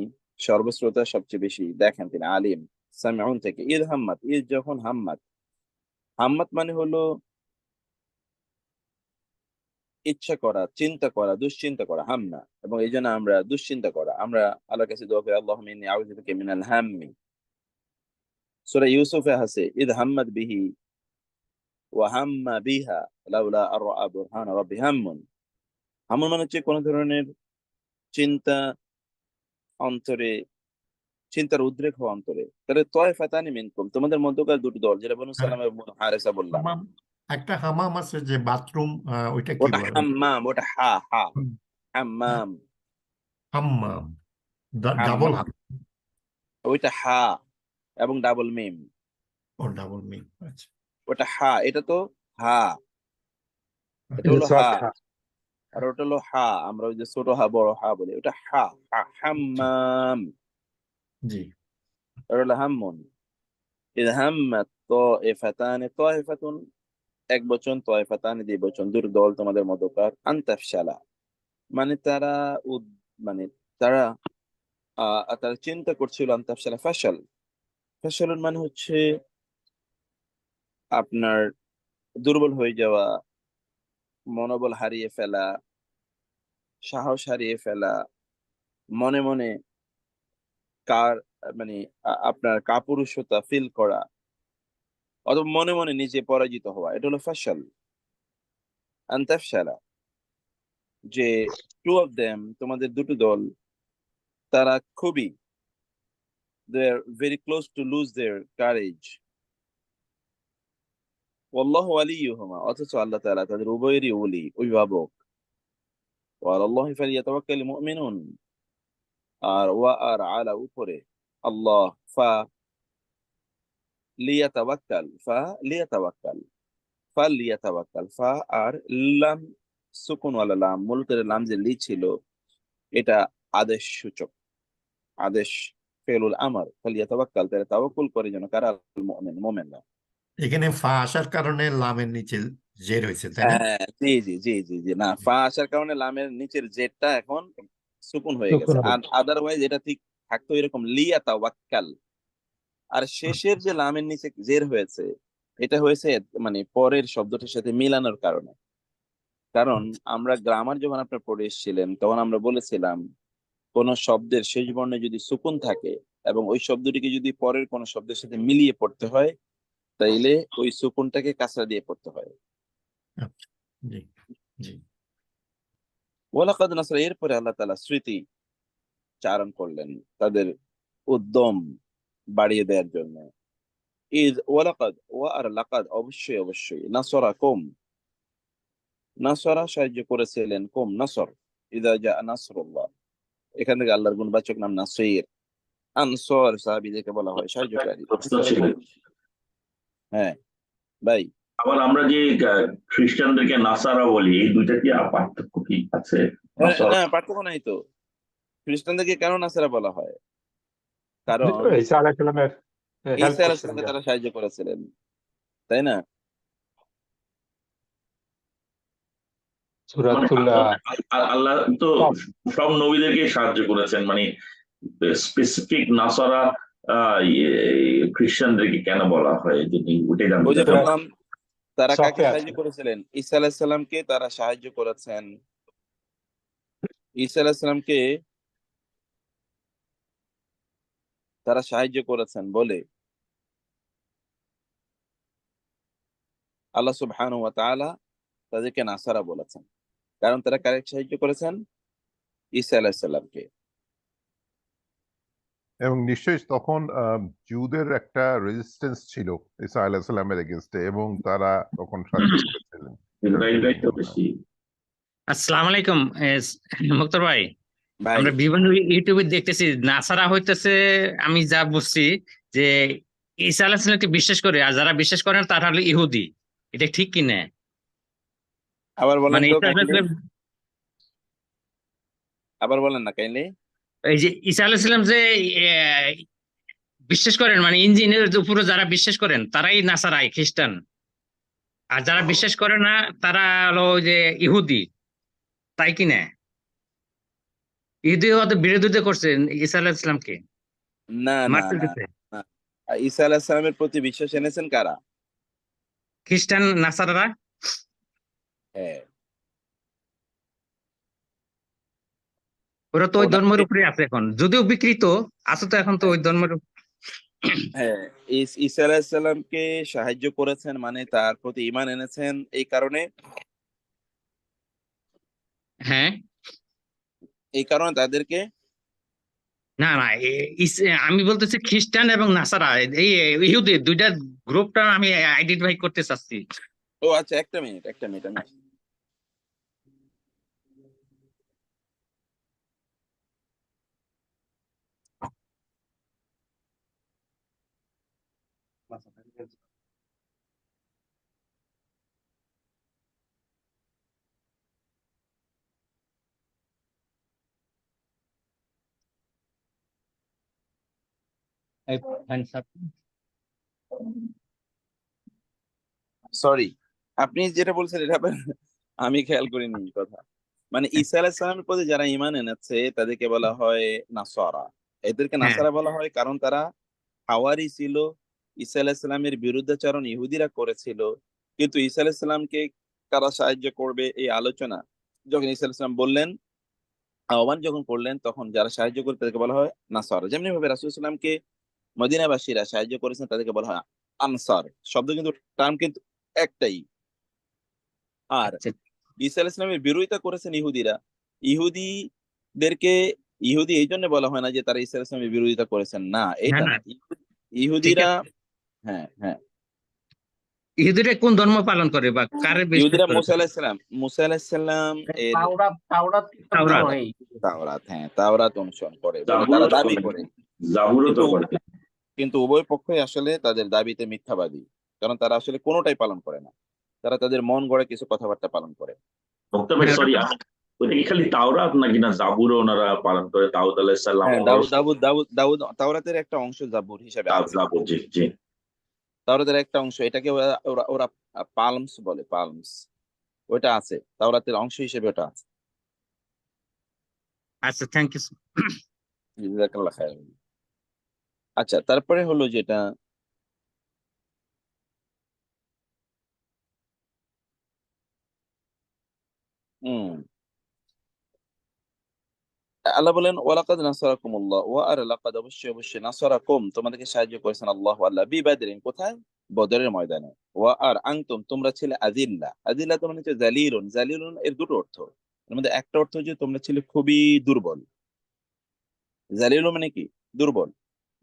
সর্বশ্রোতা, সবচেয়ে বেশি দেখেন, তিনি আলিম। সামিউন থেকে ঈদ হাম্মাত, ঈদ যখন হাম্মাত, হাম্মাত মানে হলো ইচ্ছা করা, চিন্তা করা, দুশ্চিন্তা করা, হাম্মা। এবং এই জন্য আমরা দুশ্চিন্তা করা, আমরা আল্লাহর কাছে দোয়া করি আল্লাহুম্মা ইন্নী আউযু বিকা মিনাল হাম্মি। সূরা ইউসুফে আছে ঈদ হাম্মাত বিহি ওয়া হাম্মা বিহা লাউলা আর রাআ বুরহানা রাব্বি হাম্মুন। হাম্মুন মানে হচ্ছে কোন ধরনের চিন্তা অন্তরে, চিন্তার উদ্রেক হওয়া অন্তরে। তাহলে তয়ফাতানি মিনকুম, তোমাদের মধ্যকার দুটো দল, যেটা বনু হ্যাঁ, সালামা এবং বনু হারেসা বললাম। হামাম। একটা হামাম আছে যে বাথরুম, ওইটা কি ওটা বলে? হাম্মাম, ওটা হা হা, হুম, হ্যাঁ, হাম্মাম। হাম্মাম, ডাবল হাম্মাম হাম। ওইটা হা এবং ডাবল মিম। ও ডাবল মিম, আচ্ছা ওটা হা, এটা তো হা, এটা আচ্ছা। হলো হা। সোয়াদ খা। আর ওটা হলো হা, আমরা ওই যে ছোট হা বড় হা বলি, ওটা হা হা, জি হাম্মাম। জি। আর হলো হাম্মুন। ইদ হাম্মাত তাইফাতানি, তাইফাতুন এক বচন, তাইফাতানি দুই বচন, দুটো দল তোমাদের মধ্যকার, আনতাফশালা মানে তারা মানে তারা তারা চিন্তা করছিল, আনতাফশালা ফাশাল। ফাশালুন মানে হচ্ছে আপনার দুর্বল হয়ে যাওয়া, মনোবল হারিয়ে ফেলা, সাহস হারিয়ে ফেলা, মনে মনে কার মানে আপনার কাপুরুষতা ফিল করা, অথবা মনে মনে নিজে পরাজিত হওয়া, এটা হলো ফাশাল। আনতাফশালা, যে টু অফ দেম, তোমাদের দুটো দল, তারা খুবই, they are very close to lose their courage. ওয়াল্লাহু ওয়ালিয়ুহুমা, অথচ আল্লাহ তাআলা তাদের উভয়েরই ওলি, অভিভাবক। ওয়া আলাল্লাহি ফালিয়াতাওয়াক্কালিল মুমিনুন, আর ওয়া আর আলা উপরে আল্লাহ, ফা লিয়াতাওয়াক্কাল, ফা লিয়াতাওয়াক্কাল, ফা লিয়াতাওয়াক্কাল, ফা আর লাম, সুকুন ওয়ালা লাম, মূলত এর লাম যে লি ছিল, এটা আদেশ সূচক, আদেশ, ফেলুল আমর। ফালিয়াতাওয়াক্কাল, তারা তাওয়াক্কুল করে যেন, কারা? আল মুমিন, মুমিনরা। এখানে ফা আসার কারণে লামের নিচে জের হয়েছে, তাই না? হ্যাঁ, জি জি জি জি জি, না, ফা আসার কারণে লামের নিচের জেডটা এখন সুকুন হয়ে সুকুন গেছে। হবে। আর আদারওয়াইজ এটা ঠিক থাকতো এরকম লিয়াতাওয়াক্কাল। আর শেষের যে লামের নিচে জের হয়েছে, এটা হয়েছে মানে পরের শব্দটার সাথে মিলানোর কারণে। কারণ আমরা গ্রামার যখন আপনার পড়ে এসেছিলেন, তখন আমরা বলেছিলাম কোন শব্দের শেষ বর্ণে যদি সুকুন থাকে এবং ওই শব্দটিকে যদি পরের কোন শব্দের সাথে মিলিয়ে পড়তে হয়, তাইলে ওই সুকুনটাকে কাসরা দিয়ে পড়তে হয়। আচ্ছা, জি জি। ওয়ালাকাদ নাসরা, এরপরে আল্লাহ তাআলা স্মৃতি চারণ করলেন তাদের উদ্যম বাড়িয়ে দেওয়ার জন্য। ইদ ওয়ালাকাদ, ওয়া আর লাকাদ, অবশ্যই অবশ্যই, নাসরাকুম, নাসরা সাহায্য করেছিলেন, কুম নাসর, ইদা জা নাসরুল্লাহ, এখান থেকে আল্লাহর গুণবাচক নাম নাসির। আনসর সাহাবীদেরকে বলা হয় সাহায্যকারী। প্রশ্ন ছিল, নাসরাকুম, হ্যাঁ ভাই। আবার আমরা যে খ্রিস্টানদেরকে নাসারা বলি, এই দুইটা কি পার্থক্য কি আছে? নাসারা না, পার্থক্য নাই তো। খ্রিস্টানদেরকে কেন নাসারা বলা হয়? কারণ ঈসা আলাইহিস সালামের হেল্প ঈসা আলাইহিস করছিলেন সালামকে যারা। তারা সাহায্য করেছিলেন, তাই না? মানে সূরাতুল আল্লাহ তো সফ। সব নবীদেরকে সাহায্য করেছেন, মানে স্পেসিফিক নাসারা খ্রিস্টানদেরকে কেন বলা হয় যদি ওটাই জানতে ওই যে চাচ্ছি। বললাম, তারা কাকে সফে আছে। সাহায্য করেছিলেন? ঈসা আলাইসাল্লামকে তারা সাহায্য করেছেন। ঈসা আলাইসাল্লামকে তারা সাহায্য করেছেন বলে আল্লাহ সুবহানাহু ওয়া তাআলা তাদেরকে নাসারা বলেছেন, কারণ তারা কাকে সাহায্য করেছেন? ঈসা আলাইসাল্লামকে। এবং নিশ্চয়ই তখন জিউদের একটা রেজিস্ট্যান্স ছিল ঈসা আলাইহিস সালামের এগেইনস্টে, এবং তারা তখন সাহায্য করেছিলেন। এটাই এটাই তো বেশি। আসসালামু আলাইকুম মুক্তার ভাই, ভাই, আমরা বিভিন্ন ইউটিউবে দেখতেছি নাসারা হইতেছে, আমি যা বুঝছি যে ঈসা আলাইহিস সালামকে বিশ্বাস করে, আর যারা বিশ্বাস করেন তারা হলো ইহুদি। এটা ঠিক কি না? আবার বলেন মানে তো ঈসা আলাইহিস কাইন্ডলি, সালাম, আবার বলেন না কাইন্ডলি। এই যে ঈসা আলাইহিস সালাম যে আহ, বিশ্বাস করেন, মানে ইঞ্জিনের উপরে যারা বিশ্বাস করেন তারাই নাসারাই খ্রিস্টান, আর যারা বিশ্বাস করে না তারা হলো ওই যে ইহুদি, তাই কি না? ইহুদি হয়তো বিরোধিতা করছেন ঈসা আলাইহিস সালামকে, না না মারতে না দিতে। না, ঈসা আলাইসাল্লামের প্রতি বিশ্বাস এনেছেন কারা? খ্রিস্টান নাসারারা। হ্যাঁ, ওরা তো ওই ধর্মের ওনাকে, উপরে আছে এখন, যদিও বিকৃত আছে তো এখন তো ওই ধর্মের হ্যাঁ, ঈসা আলাইসাল্লামকে সাহায্য করেছেন মানে তার প্রতি ঈমান এনেছেন এই কারণে, হ্যাঁ। এই কারণে তাদেরকে, না না, আমি বলতেছি খ্রিস্টান এবং নাসারা, এই ইহুদি দুইটা গ্রুপটা আমি আইডেন্টিফাই করতে চাচ্ছি। ও আচ্ছা, একটা মিনিট একটা মিনিট, আমি সরি, আপনি যেটা বলছেন এটা আমি খেয়াল করিনি কথা। মানে ঈসা আলাইসাল্লামের প্রতি যারা ঈমান এনেছে তাদেরকে বলা হয় নাসারা। এদেরকে হ্যাঁ, নাসারা বলা হয় কারণ তারা হাওয়ারি ছিল। ঈসা আলাইসাল্লামের বিরুদ্ধাচরণ ইহুদিরা করেছিল, কিন্তু ঈসা আলাইসাল্লামকে কারা সাহায্য করবে এই আলোচনা যখন ঈসা আলাইসাল্লাম বললেন, আহ্বান যখন করলেন, তখন যারা সাহায্য করবে তাদেরকে বলা হয় নাসারা। যেমনি ভাবে রাসূল সাল্লামকে মদিনাবাসীরা সাহায্য করেছেন, তাদেরকে বলা হয় আনসার। শব্দ কিন্তু, টার্ম কিন্তু একটাই। আর আচ্ছা। ঈসা আলাইহিস সালামের বিরোধিতা করেছেন ইহুদিরা। ইহুদিদেরকে ইহুদি এই জন্য বলা হয় না যে তারা ঈসা আলাইহিস সালামের বিরোধিতা করেছেন, না, না এটা না, না। ঠিক ইহুদিরা, আছে। হ্যাঁ হ্যাঁ, ইহুদিরা কোন ধর্ম পালন করে বা কারে বিশ্বাস ইহুদিরা করে? মুসা আলাইহিস সালাম এর তাওরাত তাওরাত কিতাব তো তাওরাত। করেই। তাওরাত, হ্যাঁ, তাওরাত অনুসরণ করে বলে জাবুরও তারা তো দাবি করে, করে। জাবুরও তো কিন্তু করে। কিন্তু উভয় পক্ষই আসলে তাদের দাবিতে মিথ্যাবাদী, কারণ তারা আসলে কোনোটাই পালন করে না। তারা তাদের মন গড়া কিছু কথাবার্তা পালন করে। বক্তব্য হ্যাঁ, ওটা সরি, তো ওইটা কি খালি তাওরাত নাকি না জাবুরও ওনারা পালন করে? দাউদ আলাইহিস সালাম হ্যাঁ, ওনারও দাউদ তাওরাতের একটা অংশ জাবুর হিসাবে আছে। জাবুর, জি জি। তাওরাতের একটা অংশ, এটাকে ওরা ওরা ওরা পালমস বলে, পালমস, ওটা আছে তাওরাতের অংশ হিসেবে, ওটা আছে। আচ্ছা, থ্যাংক ইউ। জাযাকাল্লাহ খাইরান। আচ্ছা, তারপরে হলো যেটা, হুম, আল্লাহ বলেন ওয়ালাকাদ নাসারাকুমুল্লাহ ওয়া আর লাকাদ, অবশ্যই অবশ্যই নাসারাকুম, তোমাদেরকে সাহায্য করেছেন আল্লাহ আল্লাহ, বিবাদরিন, কোথায়? বদরের ময়দানে। ওয়া আর আনতুম, তোমরা ছিলে আযিল্লা। আযিল্লা তো মানে হচ্ছে জালিলুন। জালিলুন এর দুটো অর্থ। এর মধ্যে একটা অর্থ হচ্ছে তোমরা ছিলে খুবই দুর্বল। জালিলুন মানে কি? দুর্বল।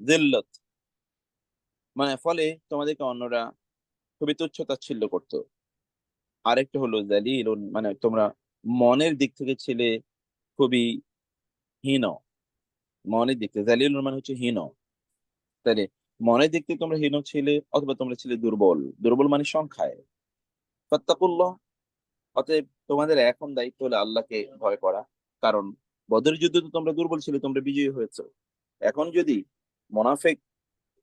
জিল্লাত মানে ফলে তোমাদেরকে অন্যরা খুবই তুচ্ছ তাচ্ছিল্য করতো। আরেকটা হলো জালিলুন মানে তোমরা মনের দিক থেকে ছিলে খুবই হীন। মনের দিক থেকে জালিলুন মানে হচ্ছে হীন। তাইলে মনের দিক থেকে তোমরা হীন ছিলে, অথবা তোমরা ছিলে দুর্বল। দুর্বল মানে সংখ্যায়। ফাত্তাকুল্লাহ, অতএব তোমাদের এখন দায়িত্ব হলো আল্লাহকে ভয় করা। কারণ বদরের যুদ্ধে তো তোমরা দুর্বল ছিলে, তোমরা বিজয়ী হয়েছো। এখন যদি মোনাফেক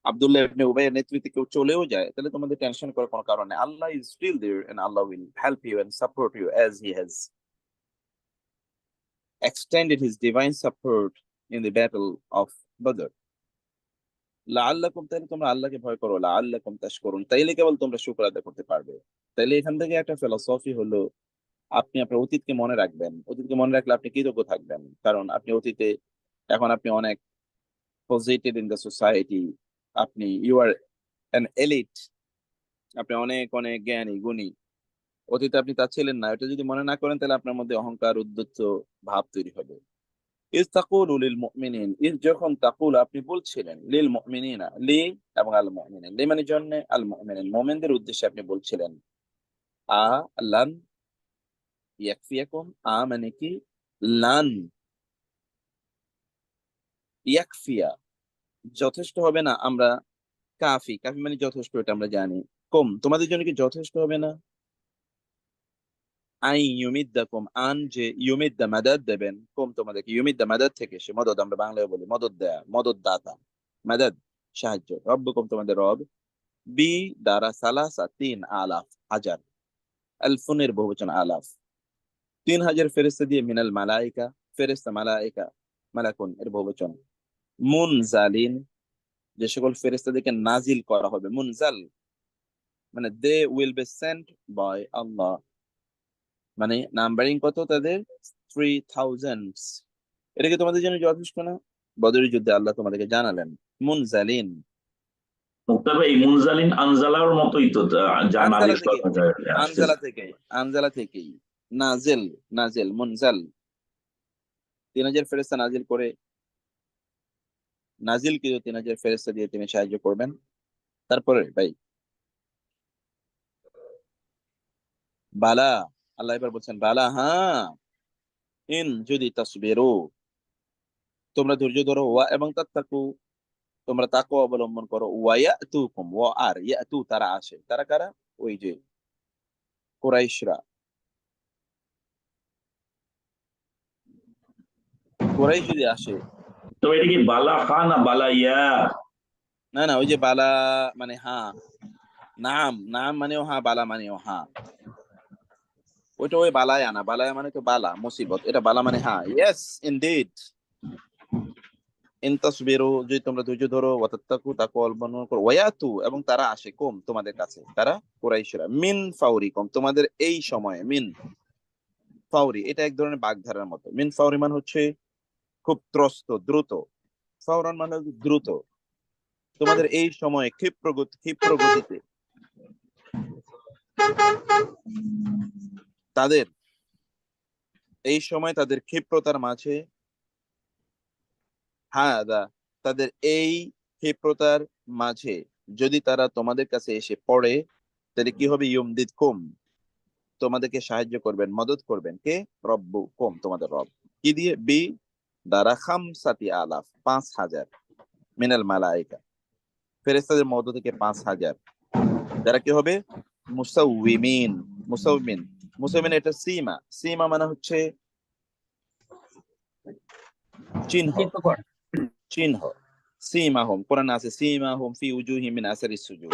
আব্দুল্লাহ ইবনে উবাইয়ের নেতৃত্বে কেউ চলেও যায়, তাহলে তোমাদের টেনশন করার কোনো কারণ নেই। Allah is still there and Allah will help you and support you as he has extended his divine support in the battle of Badr. লাআল্লাকুম, তাইলে তোমরা আল্লাহকে ভয় করো, লাআল্লাকুম তাশকুরুন, তাইলে কেবল তোমরা শুকর আদায় করতে পারবে। তাইলে এখান থেকে একটা ফিলোসফি হলো, আপনি আপনার অতীতকে মনে রাখবেন। অতীতকে মনে রাখলে আপনি কৃতজ্ঞ থাকবেন, কারণ আপনি অতীতে, এখন আপনি অনেক পজিটিভ ইন দ্য সোসাইটি, আপনি ইউ আর অ্যান এলিট, আপনি অনেক অনেক জ্ঞানী গুণী। অতীতে আপনি তা ছিলেন না। এটা যদি মনে না করেন, তাহলে আপনার মধ্যে অহংকার, উদ্ধত ভাব তৈরি হবে। ইজ তাকুলু লিল মুমিনিন, ইজ যখন তাকুল আপনি বলছিলেন, লিল মুমিনিনা, লি এবং আল মুমিনিন, লি মানে জন্য, আল মুমিনিন মুমিনদের উদ্দেশ্যে আপনি বলছিলেন, আ লান ইয়াকফিয়াকুম, আ মানে কি, লান ইয়াকফিয়া যথেষ্ট হবে না, আমরা কাফি, কাফি মানে যথেষ্ট, এটা আমরা জানি। কম তোমাদের জন্য কি যথেষ্ট হবে না, আই ইউমিদ্দাকুম, আন যে ইউমিদ্দা মাদাদ দেবেন, কম তোমাদেরকে, ইউমিদ্দা মাদাদ থেকে সে মদদ, আমরা বাংলায় বলি মদদ দেয়া, মদদ দাতা, মাদাদ সাহায্য, রব্বুকুম তোমাদের রব, বি দ্বারা সালাসা 3,000 হাজার, আলফুনের বহুবচন আলাফ, 3,000 ফেরেশতা দিয়ে, মিনাল মালাইকা ফেরেশতা, মালাইকা মালাকুন এর বহুবচন, মুনজালিন যে সকল ফেরেশতাদেরকে নাজিল করা হবে, মুনজাল মানে they will be sent by Allah, মানে নাম্বারিং কত তাদের, 3,000। এটা কি তোমাদের জন্য যথেষ্ট না? বদরের যুদ্ধে আল্লাহ তোমাদেরকে জানালেন মুনজালিন, মুক্তার ভাই, মুনজালিন আনজালার মতোই তো, যা আনজালা নাজিল থেকে, করা যায় আসছে। আনজালা থেকেই নাজেল, নাজেল মুনজাল, 3,000 ফেরেশতা নাজিল করে, নাজিল কি 3,000 ফেরেশতা দিয়ে তিনি সাহায্য করবেন। তারপরে ভাই বালা, আল্লাহ এবার বলছেন বালা, হ্যাঁ, ইন যদি তাসবিরু তোমরা ধৈর্য ধরো, ওয়া এবং তাত্তাকু তোমরা তাকওয়া অবলম্বন করো, ওয়া ইয়াতুকুম, ওয়া আর ইয়াতু তারা আসে, তারা কারা, ওই যে কুরাইশরা, কুরাইশ যদি আসে, তো এটা কি বালা খা না বালা ইয়া? না না, ওই যে বালা মানে হ্যাঁ, নাম, নাম মানেও হ্যাঁ, বালা মানেও হ্যাঁ, ওইটা ওই বালায়া না, বালায়া মানে তো বালা মুসিবত, এটা বালা মানে হ্যাঁ, ইয়েস ইনডিড, ইন তাসবিরু যদি তোমরা ধৈর্য ধরো, ওয়া তাত্তাকু তাকওয়া অবলম্বন করো, ওয়া ইয়াতু এবং তারা আসে, কম তোমাদের কাছে, তারা কুরাইশরা, মিন ফাউরিকুম তোমাদের এই সময়ে, মিন ফাউরি এটা এক ধরনের বাগধারার মতো, মিন ফাউরি মানে হচ্ছে খুব ত্রস্ত, দ্রুত, ফাওরান মানে হচ্ছে দ্রুত, তোমাদের এই সময়ে ক্ষিপ্র গতিতে তাদের, এই সময় তাদের ক্ষিপ্রতার মাঝে, হ্যাঁ তাদের এই ক্ষিপ্রতার মাঝে যদি তারা তোমাদের কাছে এসে পড়ে, তাহলে কি হবে, ইউমদিদকুম তোমাদেরকে সাহায্য করবেন, মদত করবেন, কে, রব্বুকুম তোমাদের রব, কি দিয়ে, বি দ্বারা, খামসাতি আলাফ 5,000, মিনাল মালাইকা ফেরেশতাদের মধ্য থেকে 5,000, যারা কি হবে, মুসাউমিন, মুসাউমিন, মুসাউমিন এটা সীমা, সীমা মানে হচ্ছে চিহ্ন, চিহ্ন, সীমাহুম কোরআন আছে, সীমাহুম ফি উজুহিম মিন আসারিস সুজুদ,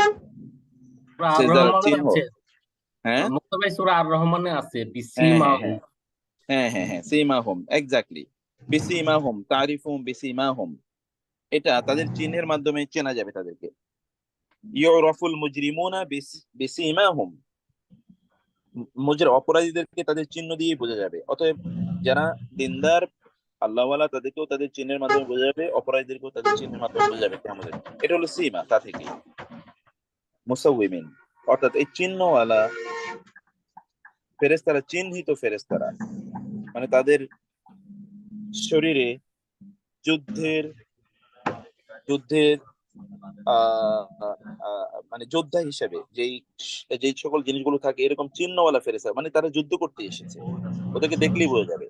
সেজদার চিহ্ন, হ্যাঁ সূরা আর রহমানে আছে হ্যাঁ, সীমাহুম এক্স্যাক্টলি, বিসীমাহুম তারিফুম বিসীমাহুম, এটা তাদের চিহ্নের মাধ্যমে চেনা যাবে তাদেরকে, ইউরাফুল মুজরিমুনা বিসীমাহুম, অপরাধীদেরকে তাদের চিহ্ন দিয়ে বোঝা যাবে। অতএব যারা দিনদার আল্লাহওয়ালা তাদেরকেও তাদের চিহ্নের মাধ্যমে বোঝা যাবে, অপরাধীদেরকেও তাদের চিহ্নের মাধ্যমে বোঝা যাবে আমাদের, এটা হলো সীমা, তা থেকে মুসাউমিন, অর্থাৎ এই চিহ্নওয়ালা ফেরেশতারা, চিহ্নিত ফেরেশতারা মানে তাদের শরীরে যুদ্ধের মানে যোদ্ধা হিসেবে যেই সকল জিনিসগুলো থাকে, এরকম চিহ্নওয়ালা ফেরেশতা মানে তারা যুদ্ধ করতে এসেছে, ওদেরকে দেখলেই বোঝা যাবে।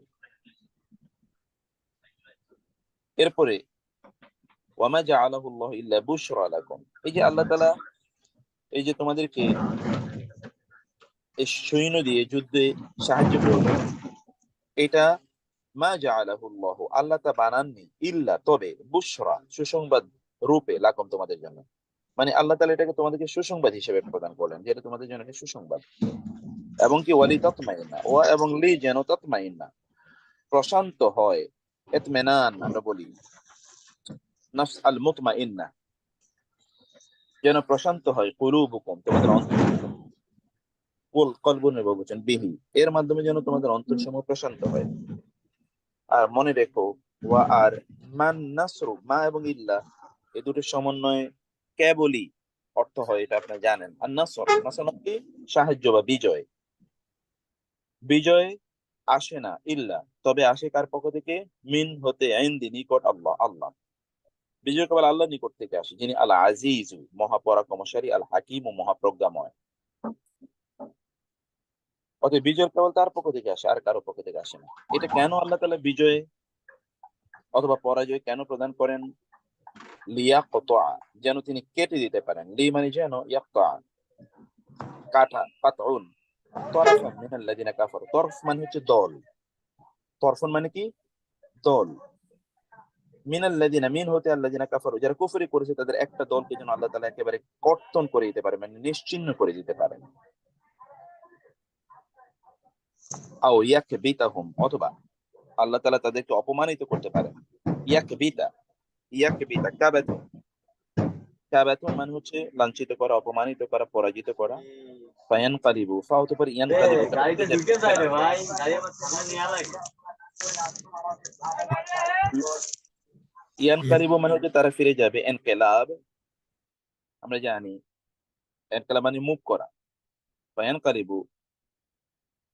এরপরে ওয়ামা জাআলাহুল্লাহু ইল্লা বুশরা লাকুম, এই যে আল্লাহ তাআলা এই যে তোমাদেরকে এই সৈন্য দিয়ে যুদ্ধে সাহায্য করবেন, এটা মা জাআলাহুল্লাহু আল্লাহ তা বানাননি, ইল্লা তবে, বুশরা সুসংবাদ রূপে, লাকুম তোমাদের জন্য, মানে আল্লাহ তাআলা এটাকে তোমাদেরকে সুসংবাদ হিসেবে প্রদান করলেন, যেটা তোমাদের জন্য একটা সুসংবাদ, এবং কি ওয়ালি তাতমাইন্না, ওয়া এবং লি যেন তাতমাইন্না প্রশান্ত হয়, ইতমিনান আমরা বলি, নাফস আল মুতমাইন্না, যেন প্রশান্ত হয়, কুলুবুকুম তোমাদের অন্তর, কুল কলবুনের বহুবচন বিহি, এর মাধ্যমে যেন তোমাদের অন্তরসমূহ প্রশান্ত হয়। আর মনে রেখো, ওয়া আর মান নাসরু, মা এবং ইল্লা এই দুটোর সমন্বয়ে কেবলই অর্থ হয়, এটা আপনি জানেন। আর নাসর, নাসর মানে কি? সাহায্য বা বিজয়। বিজয় আসে না ইল্লা, তবে আসে কার পক্ষ থেকে? মিন হতে, ইনদি নিকট, আল্লাহ, আল্লাহ। বিজয় কেবল আল্লাহ নিকট থেকে আসে, যিনি আল আজিজু মহাপরাক্রমশালী, আল হাকিম ও মহাপ্রজ্ঞাময়। অতএব বিজয় কেবল তার পক্ষ থেকে আসে, আর কারো পক্ষ থেকে আসে না। এটা কেন আল্লাহ তাআলা বিজয় অথবা পরাজয় কেন প্রদান করেন? লিয়াকতা, যেন তিনি কেটে দিতে পারেন। লি মানে যেন, ইয়াকতা কাটা, কাতউন তরফান মিনাল্লাযিনা কাফারু। তরফ মানে হচ্ছে দল, তরফুন মানে কি? দল। মিনাল্লাযিনা, মিন হতে আল্লাযিনা কাফারু, যারা কুফরি করেছে তাদের একটা দলকে যেন আল্লাহ তাআলা একেবারে কর্তন করে দিতে পারে, মানে নিশ্চিহ্ন করে দিতে পারেন। আও ইয়াকবিতাহুম, অথবা আল্লাহ তাআলা তাদেরকে অপমানিত করতে পারেন। ইয়াকবিতা, ইয়াকবিতা কাবাতুন, কাবাতুন মানে হচ্ছে লাঞ্ছিত করা, অপমানিত করা, পরাজিত করা। ফায়ানকালিবু, ফা হতে পারে ইয়ানকালিবু, তারা ফিরে যাবে। ইয়ানকালিবু মানে হচ্ছে তারা ফিরে যাবে। ইনকিলাব আমরা জানি, ইনকিলাব মানে মুভ করা। ফায়ানকালিবু,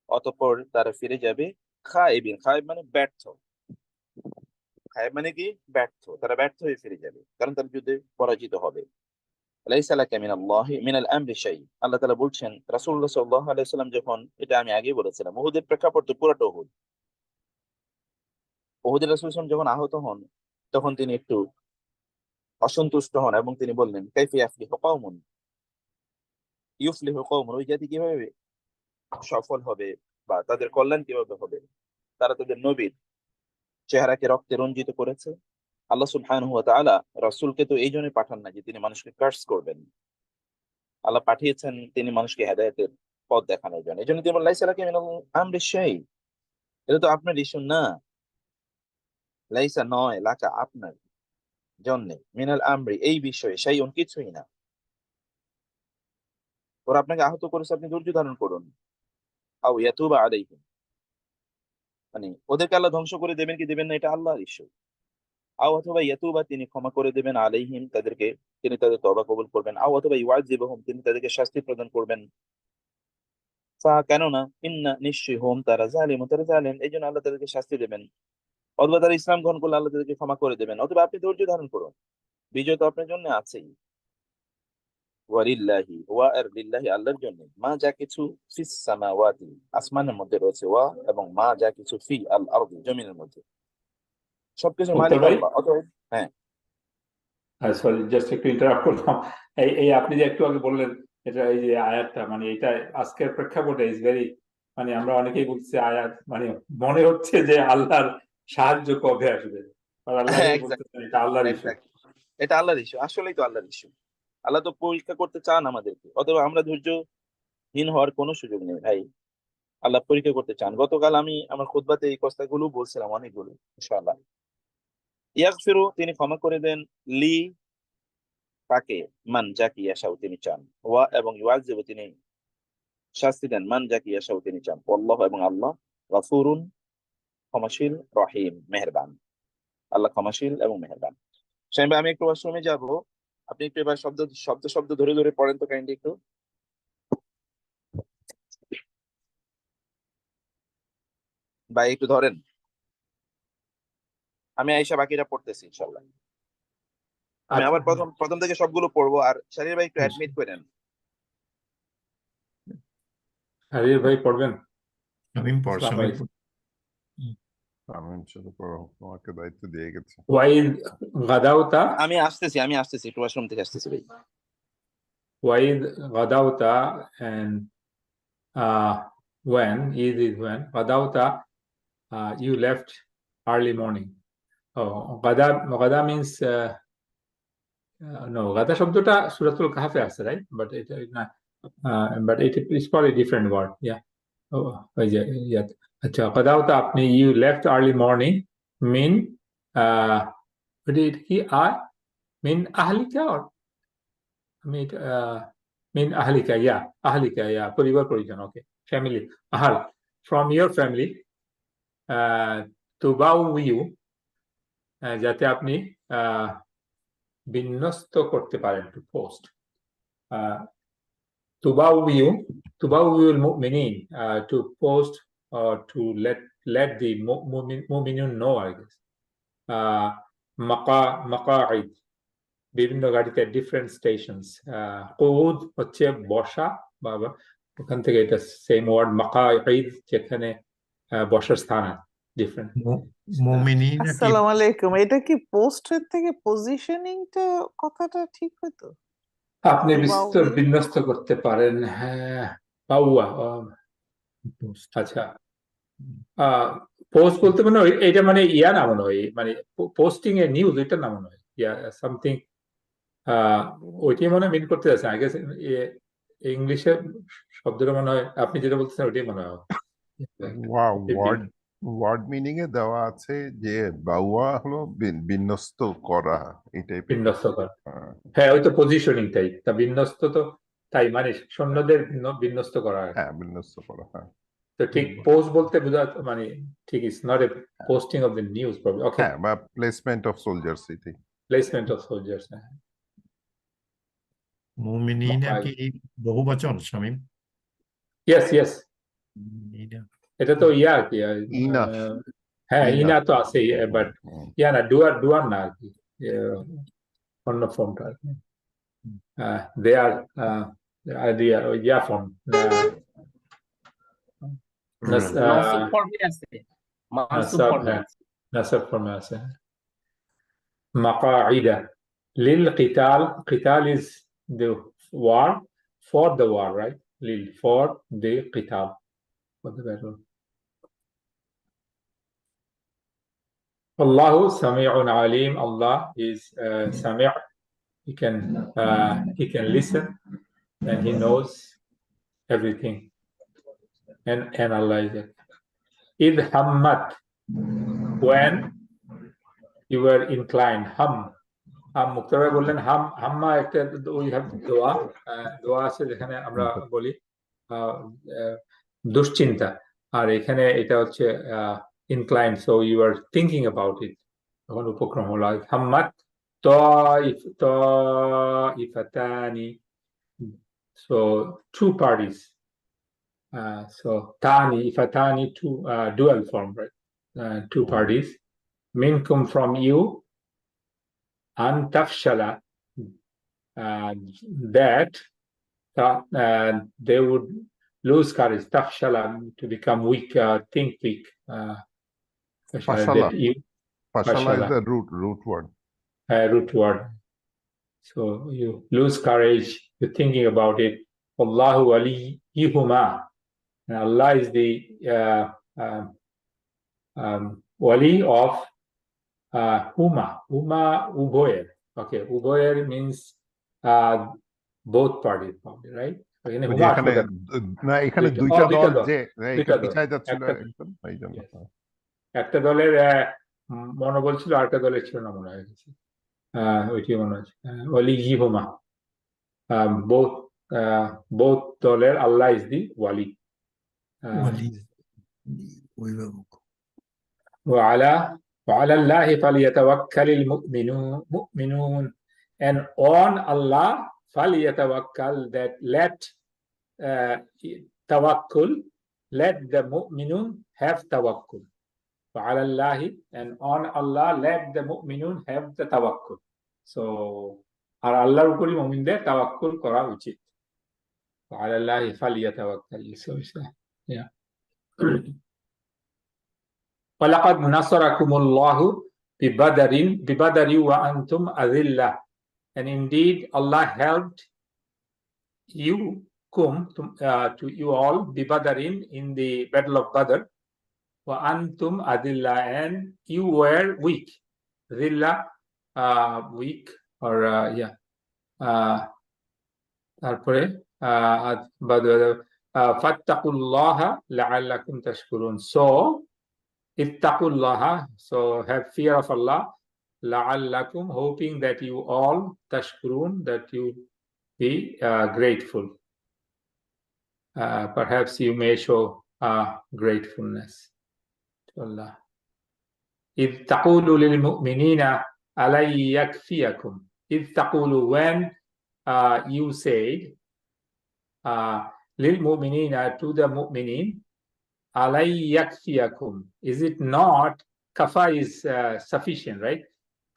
অতঃপর তারা ফিরে যাবে। খাইবিন, খাইব মানে ব্যর্থ, খাইব মানে কি? ব্যর্থ, তারা ব্যর্থ হয়ে ফিরে যাবে, কারণ তারা যুদ্ধে পরাজিত হবে। লাইসা লাকা মিনাল্লাহি মিনাল আমরি শাই, আল্লাহ তাআলা বলছেন রাসূলুল্লাহ সাল্লাল্লাহু আলাইহি ওয়াসাল্লাম যখন, এটা আমি আগেই বলেছিলাম, উহুদের প্রেক্ষাপট তো পুরোটা উহুদ। উহুদের রাসূল সাল্লাল্লাহু আলাইহি ওয়াসাল্লাম যখন আহত হন, তখন তিনি একটু অসন্তুষ্ট হন এবং তিনি বললেন, কাইফা ইয়াফলিহু কওমুন, ইউফলিহু কওমুন, ওই জাতি কিভাবে সফল হবে বা তাদের কল্যাণ কিভাবে হবে? তারা তাদের নবীর চেহারাকে রক্তে রঞ্জিত করেছে। আল্লাহ সুবহানাহু ওয়া তাআলা রাসূলকে তো এই জন্য পাঠান না যে তিনি মানুষকে কার্স করবেন, আল্লাহ পাঠিয়েছেন তিনি মানুষকে হেদায়েতের পথ দেখানোর জন্য। এই জন্য তিনি বলেন, লাইসা লাকা মিনাল আমরি শাই, এটা তো আপনার ইস্যু না। লাইসা নয়, লাকা আপনার জন্য, মিনাল আমরি এই বিষয়ে, শাইউন কিছুই না। ওরা আপনাকে আহত করেছে, আপনি ধৈর্য ধারণ করুন। আও ইয়াতুবা আলাইহিম, মানে ওদেরকে আল্লাহ ধ্বংস করে দেবেন কি দেবেন না, এটা আল্লাহর ইস্যু। আও অথবা ইয়াতুবা, তিনি ক্ষমা করে দেবেন, আলাইহিম তাদেরকে, তিনি তাদের তওবা কবুল করবেন। আও অথবা ইউআযিবুহুম, তিনি তাদেরকে শাস্তি প্রদান করবেন। কেননা ইন্না, নিশ্চয়ই, হোম তারা, জালিমুন তারা জালেম, এই জন্য আল্লাহ তাদেরকে শাস্তি দেবেন। অথবা তারা ইসলাম গ্রহণ করলে আল্লাহ তাদেরকে ক্ষমা করে দেবেন। অথবা আপনি ধৈর্য ধারণ করুন, বিজয় তো আপনার জন্য আছেই। ওয়ালিল্লাহি, ওয়া আর লিল্লাহি, আল্লাহর জন্য, মা যা কিছু ফিস সামাওয়াতি আসমানের মধ্যে রয়েছে, ওয়া এবং মা যা কিছু ফি আল আরদি জমিনের মধ্যে, সবকিছু মালিক ভাই, আল্লাহ। অতএব হ্যাঁ, সরি জাস্ট একটু ইন্টারাপ্ট করলাম। এই আপনি যে একটু আগে বললেন, এটা এই যে আয়াতটা, মানে এটা আজকের প্রেক্ষাপটে ইজ ভেরি, মানে আমরা অনেকেই বলছি আয়াত, মানে মনে হচ্ছে যে আল্লাহর সাহায্য কবে আসবে, আর আল্লাহ বলতেছেন এটা আল্লাহর ইস্যু। এটা আল্লাহর ইস্যু, আসলেই তো আল্লাহর ইস্যু। আল্লাহ তো পরীক্ষা করতে চান আমাদেরকে, অথবা আমরা ধৈর্যহীন হওয়ার কোনো সুযোগ নেই ভাই। আল্লাহ পরীক্ষা করতে চান। গতকাল আমি আমার খুতবাতে এই কথাগুলো বলছিলাম, অনেকগুলো। ইনশাআল্লাহ, ইয়াগফিরু, তিনি ক্ষমা করে দেন, লি তাকে, মান যাকে ইয়াশাউ তিনি চান, ওয়া এবং ইউআযিবু, তিনি শাস্তি দেন, মান যাকে ইয়াশাউ তিনি চান। আল্লাহ এবং আল্লাহ গফুরুন, ক্ষমাশীল, রহিম, মেহেরবান। আল্লাহ ক্ষমাশীল এবং মেহেরবান। শামীম ভাই, আমি একটু ওয়াশরুমে যাব, আপনি একটু এবার শব্দ শব্দ শব্দ ধরে ধরে পড়েন তো কাইন্ডলি একটু। ভাই একটু ধরেন, আমি আয়েশা বাকিটা পড়তেছি ইনশাআল্লাহ। আমি আবার প্রথম প্রথম থেকে সবগুলো পড়বো, আর শারীর ভাই একটু অ্যাডমিট করেন। হারির ভাই পড়বেন? শামীম পড়, আসসালামু শামীম আলাইকুম। আমি শুধু তোমাকে দায়িত্ব দিয়ে গেছে। ওয়াইদ গাদাউতা, আমি আসতেছি একটু ওয়াশরুম থেকে আসতেছি ভাই। ওয়াইদ গাদাউতা, and when is when গাদাউতা, you left early morning. Oh, gada means no, gada শব্দটা সূরাতুল কাহফে আছে, right? But it is probably a different word. Yeah. Oh, ওই যে আচ্ছা গাদাওতা আপনি you left early morning min did he min ahlika or min min ahlika yeah পরিবার পরিজন okay family ahal from your family তুবাউইউ যাতে আপনি বিন্যস্ত করতে পারেন to post তুবাউইউল মুমিনিন to post or to let the mu'minun know I guess মাকাঈদ বিভিন্ন গাড়িতে ডিফারেন্ট স্টেশনস কুউদ হচ্ছে বসা বা ওখান থেকে এটা সেম ওয়ার্ড মাকাঈদ যেখানে বসার স্থান ডিফারেন্ট মুমিনিন কি আসসালামু আলাইকুম, এটা কি পোস্টের থেকে পজিশনিংটা কথাটা ঠিক হতো? আপনি বিন্যস্ত করতে পারেন হ্যাঁ বাউয়া আচ্ছা পোস্ট বলতে মানে এটা মানে ইয়া না মনে হয় মানে পোস্টিং এ নিউজ এটা না মনে হয় ইয়া সামথিং ওইটাই মনে হয় মিন করতে যাচ্ছে আই গেস ইংলিশে শব্দটা মনে হয় আপনি যেটা বলতেছেন ওইটাই মনে হয় ওয়ার্ড মিনিং এ দেওয়া আছে যে বাউয়া হলো বিন্যস্ত করা, এটাই বিন্যস্ত করা। হ্যাঁ ওই তো পজিশনিংটাই তা বিন্যস্ত তো তাই মানে সৈন্যদের বিন্যস্ত করা। হ্যাঁ বিন্যস্ত করা। হ্যাঁ তো ঠিক পোস্ট বলতে বোঝা মানে ঠিক is not a posting of the news problem. Okay হ্যাঁ বা প্লেসমেন্ট অফ সোলজার্স, এটাই প্লেসমেন্ট অফ সোলজার্স। মুমিনিন কি বহুবচন শামীম? ইয়েস ইয়েস এটা তো ইয়া আর কি ইনা। হ্যাঁ ইনা তো আছে বাট ইয়া না ডুয়ার না আর কি অন্য ফর্মটা আর কি দে আর ইয়া ফর্ম মানসুব ফর্মে আছে মানসুব ফর্মে আছে নাসাব ফর্মে আছে। মাকাঈদা লিল কিতাল, কিতাল is the war, for the war, right? For the qital, for the battle. Allahu Sami'un Alim. Allah is Sami'. He can listen and he knows everything and analyze it. Id hammat, when you were inclined, মুক্তার বললেন হাম্মা একটা we have দোয়া আছে যেখানে আমরা বলি দুশ্চিন্তা, আর এখানে এটা হচ্ছে incline, so you are thinking about it, তখন উপক্রম হলো হাম্মাত তাইফাতানি, সো টু পার্টিস, সো তানি ইফাতানি two dual form, right, two parties, মিনকুম from you, and tafshala, that they would lose courage. Tafshala, to become weak, think weak. Fashala is the root word. Root word. So you lose courage. You're thinking about it. Allahu waliyuhuma. Allah is the wali of Huma uboyer. Okay, uboyer means both parties, probably, right? না এখানে দুইটা দল যে পিছায় যাচ্ছিল একটা দলের মনোবল ছিল আর একটা দলের ছিল না মনে হয় গেছে, ওইটি মনে হচ্ছে ওয়ালিহুমা, both দলের আল্লাহ is the Wali. وعلى الله فليتوكل المؤمنون, and on Allah فليتوكل, that let tawakkul, let the mu'minun have tawakkul. وعلى الله, and on Allah let the mu'minun have the tawakkul. So আর আল্লাহর উপরই মুমিনদের তাওয়াক্কুল করা উচিত। وعلى الله فليتوكل. So yeah. وَلَقَدْ نَصَرَكُمُ اللَّهُ بِبَدَرٍ وَأَنْتُمْ أَذِلَّةٌ, and indeed Allah helped you to you all بِبَدَرٍ, in the battle of Badr, وَأَنْتُمْ أَذِلَّةٌ, and you were weak. Zilla, weak, or তারপরে fattaqullaha la'allakum tashkurun. So ittaqullaha, so have fear of Allah, la'allakum, hoping that you all tashkurun, that you be grateful. Perhaps you may show gratefulness to Allah. إذ تقولوا للمؤمنين ألن يكفيكم. إذ تقولوا, when you said للمؤمنين, to the mu'minin, ألن يكفيكم, is it not, kafa is sufficient, right?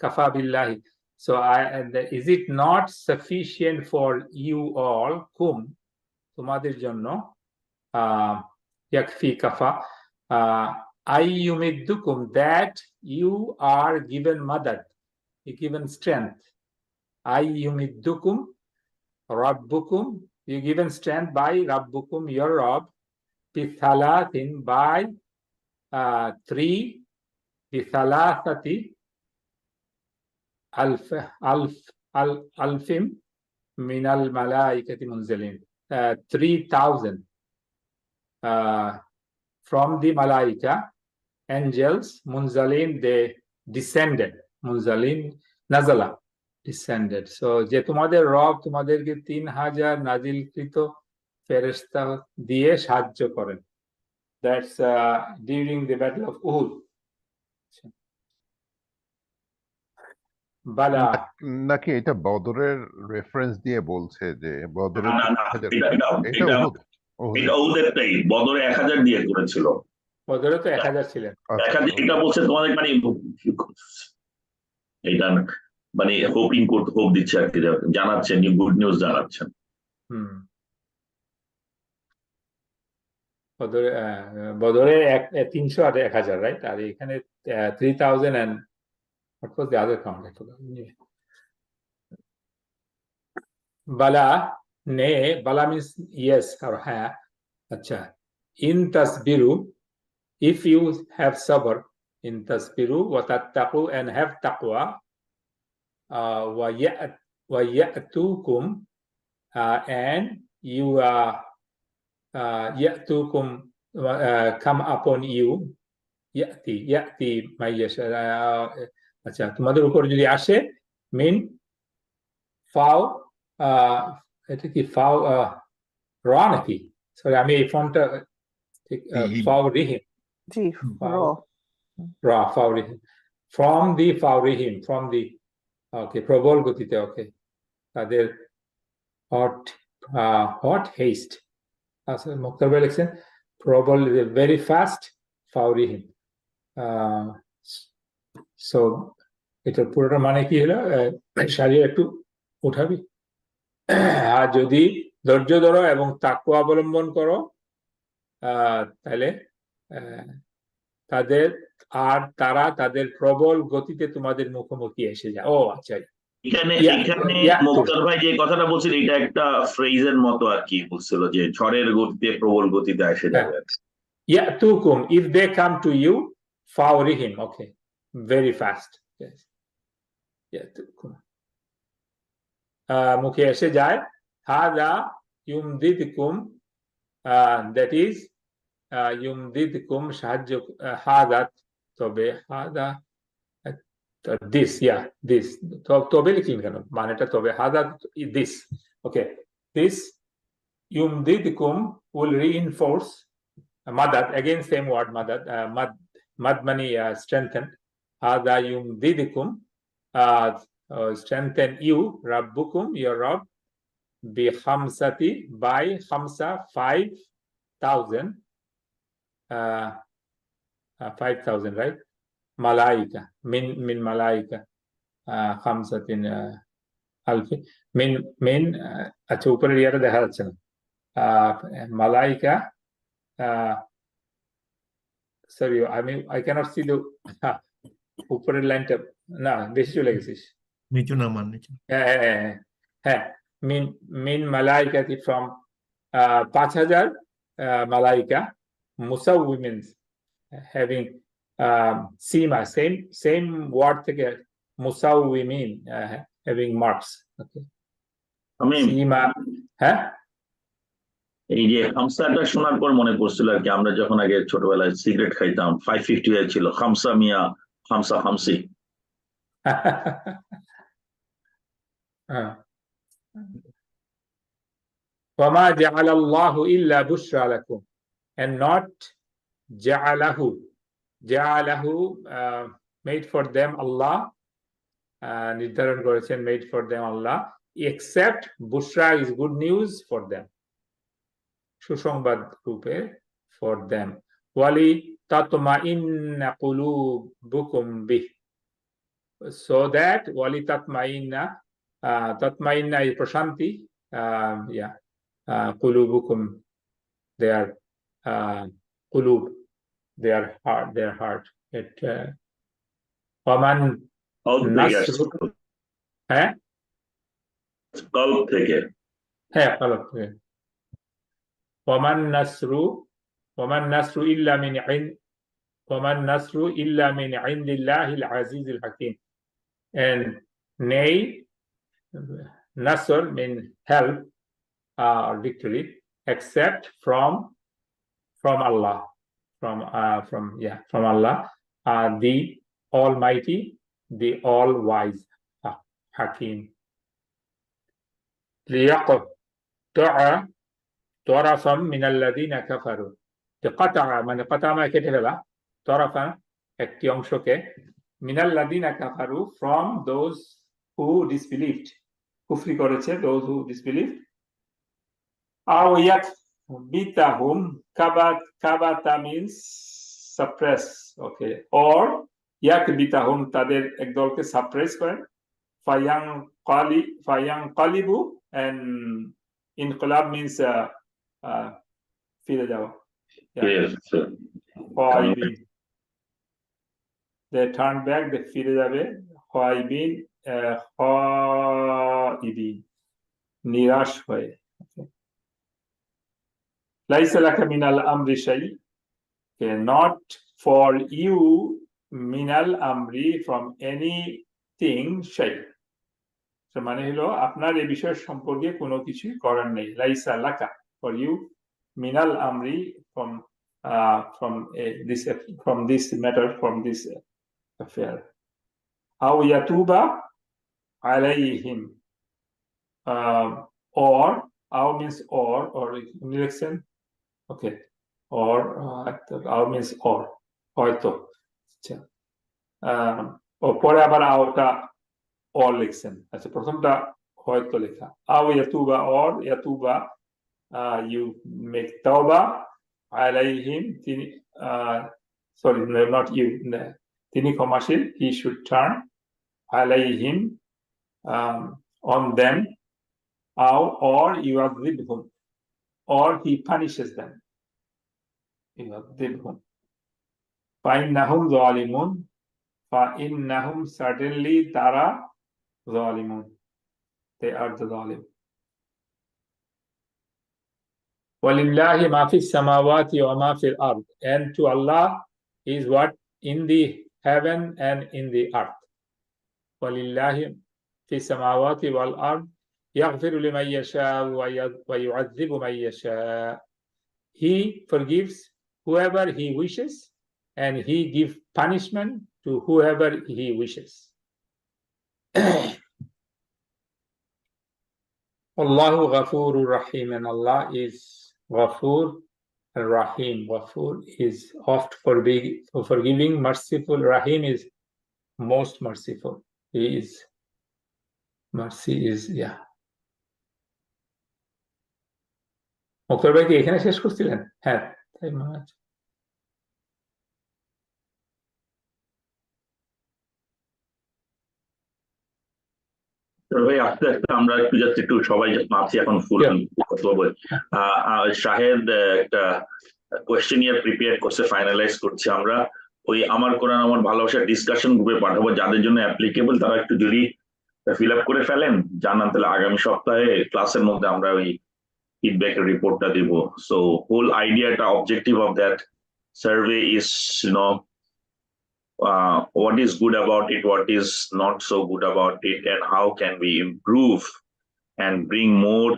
Kafa billahi. So is it not sufficient for you all, kum, তোমাদের জন্য, yakfi kafa, ayyumiddukum, that you are given madad, given strength. Ayyumiddukum rabbukum, you given strength by rabbukum, your Rabb, bithalathin, by 3, bithalatati alfim minal malaikati munzalin, 3,000 from the malaika, angels, munzalin, they descended, munzalin, nazala, descended. So যে তোমাদের রব তোমাদেরকে 3,000 নাজিলকৃত ফেরেশতা দিয়ে সাহায্য করেন. That's during the battle of Uhud. বালা, নাকি এটা বদরের রেফারেন্স দিয়ে বলছে যে বদরের না, না, এটা এটা উহুদ এটা ওদেরটাই, বদরে 1000 দিয়ে করেছিল। বদরে তো 1000 ছিলেন। 1000, এটা বলছে তোমাদের মানে এটা মানে হোপ দিচ্ছে আর কি, জানাচ্ছেন, গুড নিউজ জানাচ্ছেন। বদরে 300 আর 1000, রাইট? আর এখানে 3000 and what was the other count? Bala, ne, bala means yes or ha. Acha. In tasbiru, if you have sabr, in tasbiru, wa tattaqu, and have taqwa, wa ya'tukum, and you ya'tukum, come upon you, ya'ti mayyasha, আচ্ছা, তোমাদের উপর যদি আসে, মিন ফাও, এটা কি ফাও র নাকি? সরি, আমি এই ফর্মটা ফাও রিহিম, জি, র ফাও রিহিম, ফ্রম দি ফাও রিহিম, ফ্রম দি, ওকে, প্রবল গতিতে, ওকে, তাদের হট হেস্ট, আচ্ছা, মুক্তার ভাই লিখছেন প্রবল, ভেরি ফাস্ট ফাও রিহিম। সো এটার পুরোটা মানে কি হলো, সারিয়ে একটু উঠাবি। আর যদি ধৈর্য ধরো এবং তাকওয়া অবলম্বন করো, তাহলে তারা তাদের প্রবল গতিতে তোমাদের মুখোমুখি এসে যায়। ও আচ্ছা, এখানে মুক্তার ভাই যে কথাটা বলছিল, এটা একটা ফ্রেজের মতো আর কি বলছিল, যে ঝড়ের গতিতে প্রবল গতিতে এসে যাবে। ইয়াতুকুম, if they come to you, ফাওরিহিম, okay, very fast, yes, ইয়াতুকুম, মুখে এসে যায়। হাদা ইউমদিদকুম, that is ইউমদিদকুম, সাহায্য, হাদা, তবে হাদা, this, yeah, this, তবে লিখলেন কেন, মানেটা তবে, হাদা, this, okay, this yumdidkum will reinforce, madad, again same word, madad, mad money, strengthen, hada yumdidkum, strengthen you, rabbukum, your Rabb, bi khamsati, by khamsa, 5,000, 5,000, right? Malaika, min malaika, khamsatin alfi, min আচ্ছা, উপরের ইয়াটা দেখা যাচ্ছে না, Malaika, sorry, I cannot see the উপরের লাইনটা, না, বেশি চলে গেছিস, নিচু নামান, নিচু, হ্যাঁ, min malaikati, from 5,000 malaika, musawwimin, having sima, same word থেকে musawwimin, having marks, okay, আমি sima, হ্যাঁ, এই যে খামসাটা শোনার পর মনে পড়ছিল আর কি, আমরা যখন আগে ছোটবেলায় সিগারেট খাইতাম 550 ছিল খামসা মিয়া খামসা খামসি। وما جعل الله إلا بشرى لكم, and not جعله made for them Allah, নির্ধারণ করেছেন made for them Allah, except bushra is good news for them, সুসংবাদ রূপে for them, ওয়ালি তাতমাইন্না কুলুবুকুম বিহ, so that ওয়ালি তাতমাইন্না, তাতমাইন্না is প্রশান্তি, কুলুবুকুম their kulub, their heart, it waman nasru, কল্প থেকে qalb থেকে, waman nasru illa min indillahi al-aziz al-hakim, and nay, nasr mean help or victory, except from Allah, from Allah, the Almighty, the All-Wise, Hakim. ليقطع طرفا من الذين كفروا, قطع মানে قطع মানে কেটে ফেলা, طرفا একটি অংশকে, من الذين كفروا from those who disbelieved, কুফরি করেছে, those who disbelieved, أو bitahum, kabata means suppress, okay, or yakbitahum তাদের একদলকে suppress করেন, fayanqalibu, and inqilab means ফিরে যাওয়া, they turn back, they ফিরে যাবে, khaibin, নিরাশ হয়ে, লাইসা লাকা মিনাল আমরি শাই, not for you, minal amri, from anything shay, so মানে হলো আপনার এই বিষয় সম্পর্কে কোনো কিছু করার নেই, লাইসা লাকা for you, minal amri from this matter, from this affair, aw yatuba alayhim, or aw means or direction, okay, or means or হয়তো, আচ্ছা, পরে আবার আওটা or লিখছেন, আচ্ছা, প্রথমটা হয়তো লেখা, আও ইয়াতুবা, or ইয়াতুবা, you make tawba, আলাইহিম, তিনি, sorry, not you, তিনি ক্ষমাশীল, he should turn, আলাইহিম, on them, or yu'adhibhum, or he punishes them, yu'adhibhum, fa'innahum zalimun, fa'innahum, certainly tara, zalimun, they are the zalim. Walillahi ma fi samawati wa ma fil ard, and to Allah is what in the heaven and in the earth. Walillahi fi samawati wal ard, yaghfiru liman yasha wa yu'adhibu man yasha, he forgives whoever he wishes, and he gives punishment to whoever he wishes. Allahu Ghafurur Rahim, and Allah is Ghafur and Rahim. Ghafur is oft forgiving, merciful. Rahim is most merciful. He is, mercy is, yeah. মুখতার ভাই কি এখানে শেষ করছিলেন? হ্যাঁ, তাই মনে হচ্ছে। ভাই আস্তে আস্তে আমরা একটু সবাই আছি এখন ফুল কথা বলে, শাহেদ একটা কোয়েশ্চেনিয়ার প্রিপেয়ার করছে, ফাইনালাইজ করছে, আমরা ওই আমার কোরআন আমার ভালোবাসা ডিসকাশন গ্রুপে পাঠাবো, যাদের জন্য অ্যাপ্লিকেবল তারা একটু যদি ফিল আপ করে ফেলেন জানান, তাহলে আগামী সপ্তাহে ক্লাসের মধ্যে আমরা ওই feedback রিপোর্টটা দিব। সো হোল আইডিয়াটা, objective of that survey is what is good about it, what is not so good about it, and how can we improve and bring more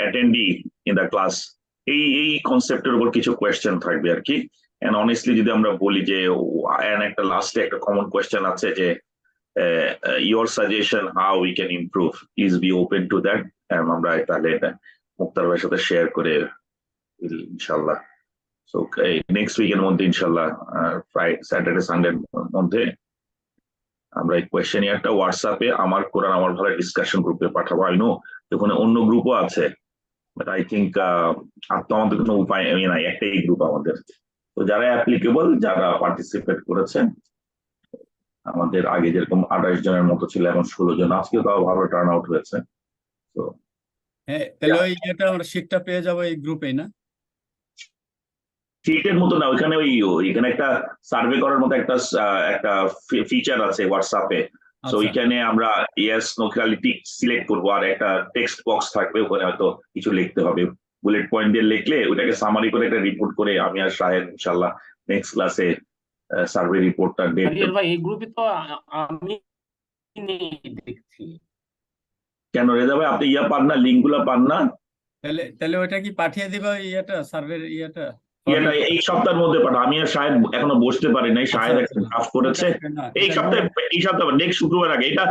attendee in the class এই কনসেপ্টের উপর কিছু question থাকবে আর কি। And honestly যদি আমরা বলি যে একটা লাস্টে একটা কমন কোয়েশ্চেন আছে যে your suggestion how we can improve, please be open to that, আমরা তাহলে এটা মুক্তার ভাইয়ের সাথে শেয়ার করে ইনশাআল্লাহ। সো নেক্সট উইকের মধ্যে ইনশাআল্লাহ ফ্রাইডে স্যাটারডে সানডের মধ্যে আমরা এই কোয়েশ্চেনিয়ারটা হোয়াটসঅ্যাপে আমার কোরআন আমার ভালো ডিসকাশন গ্রুপে পাঠাবো। আই নো ওখানে অন্য গ্রুপও আছে, বাট আই থিঙ্ক আর তো আমাদের কোনো উপায় নাই, একটাই গ্রুপ আমাদের। তো যারা অ্যাপ্লিকেবল, যারা পার্টিসিপেট করেছেন, আমাদের আগে যেরকম 28 জনের মতো ছিল, এখন 16 জন, আজকে তাও ভালো টার্ন আউট হয়েছে। তো হ্যাঁ, তাহলে ওই এটা আমরা শীটটা পেয়ে যাবো এই গ্রুপেই না? শীটের মতো না, ওইখানে ওইখানে একটা সার্ভে করার মতো একটা ফিচার আছে হোয়াটসঅ্যাপে। তো ওইখানে আমরা ইয়েস নো খালি টিক সিলেক্ট করবো, আর একটা টেক্সট বক্স থাকবে, ওখানে হয়তো কিছু লিখতে হবে, বুলেট পয়েন্ট দিয়ে লিখলে ওটাকে সামারি করে একটা রিপোর্ট করে আমি আর শাহেদ ইনশাআল্লাহ নেক্সট ক্লাসে সার্ভে রিপোর্টটা ভাই এই গ্রুপে তো আমি নেই দেখছি। কেন রেজা ভাই, আপনি পান না, লিঙ্ক গুলা পান না? তাহলে ওইটা কি পাঠিয়ে দিবা, সার্ভের এই সপ্তাহের মধ্যে পাঠা। আমি আর শাহেদ এখনো বসতে পারি নাই, শাহেদ একটা ড্রাফট করেছে এই সপ্তাহে নেক্সট শুক্রবার আগে, এটা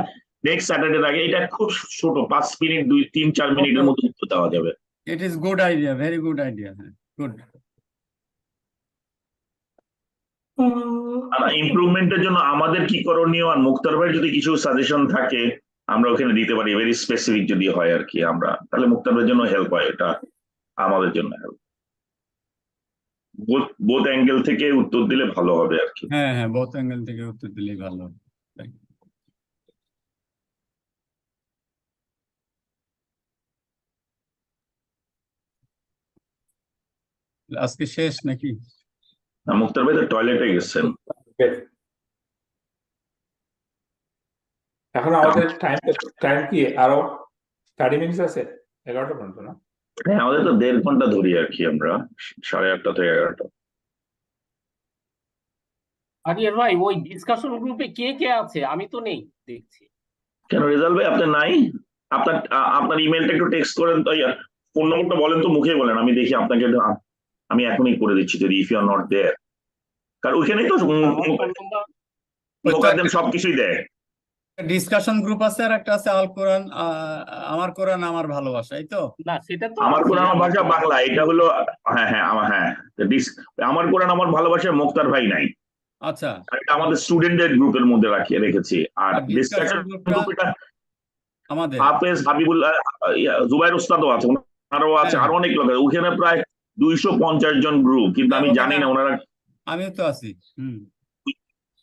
নেক্সট স্যাটারডে আগে। এটা খুব ছোট, 5 মিনিট 2-3-4 মিনিটের মধ্যে উত্তর দেওয়া যাবে। It is good idea, very good idea, good. আর ইমপ্রুভমেন্টের জন্য আমাদের কি করণীয়, আর মুক্তার ভাইয়ের যদি কিছু সাজেশন থাকে আমরা ওখানে দিতে পারি, ভেরি স্পেসিফিক যদি হয় আর কি, আমরা তাহলে মুক্তার ভাইয়ের জন্য হেল্প হয়, এটা আমাদের জন্য হেল্প। বোথ অ্যাঙ্গেল থেকে উত্তর দিলে ভালো হবে আর কি। হ্যাঁ হ্যাঁ, বোথ অ্যাঙ্গেল থেকে উত্তর দিলেই ভালো হবে। আজকে শেষ নাকি? মুক্তার ভাই তো টয়লেটে গেছেন। এখন আমাদের টাইম কি আরো 30 মিনিট আছে? 11টা পর্যন্ত না? হ্যাঁ, আমাদের তো 1.5 ঘন্টা ধরি আর কি, আমরা 8:30 থেকে 11টা। আরিয়ার ভাই ওই ডিসকাশন গ্রুপে কে কে আছে? আমি তো নেই দেখছি। কেন রেজাল্ট ভাই আপনি নাই? আপনার ইমেলটা একটু টেক্সট করেন তো, ফোন নম্বরটা বলেন তো, মুখে বলেন, আমি দেখি আপনাকে, আমি এখনই করে দিচ্ছি যদি if you are not there. কারণ ওইখানেই তো মোকাদ্দেম সবকিছুই দেয়। ডিসকাশন গ্রুপ আছে, আর একটা আছে আল কোরআন, আমার কোরআন আমার ভালোবাসা, এই তো? না, সেটা তো আমার কোরআন আমার ভাষা বাংলা, এটা হলো হ্যাঁ আমার কোরআন আমার ভালোবাসা মুক্তার ভাই নাই। আচ্ছা, এটা আমাদের স্টুডেন্টদের গ্রুপের মধ্যে রেখেছি। আর ডিসকাশন ডিসকাশন গ্রুপটা আমাদের হাফেজ হাবিবুল্লাহ, জুবাইর ওস্তাদও আছে, ওনারাও আছে, আরো অনেক লোক আছে ওখানে, প্রায় 250 জন গ্রুপ, কিন্তু আমি জানি না ওনারা। আমিও তো আছি।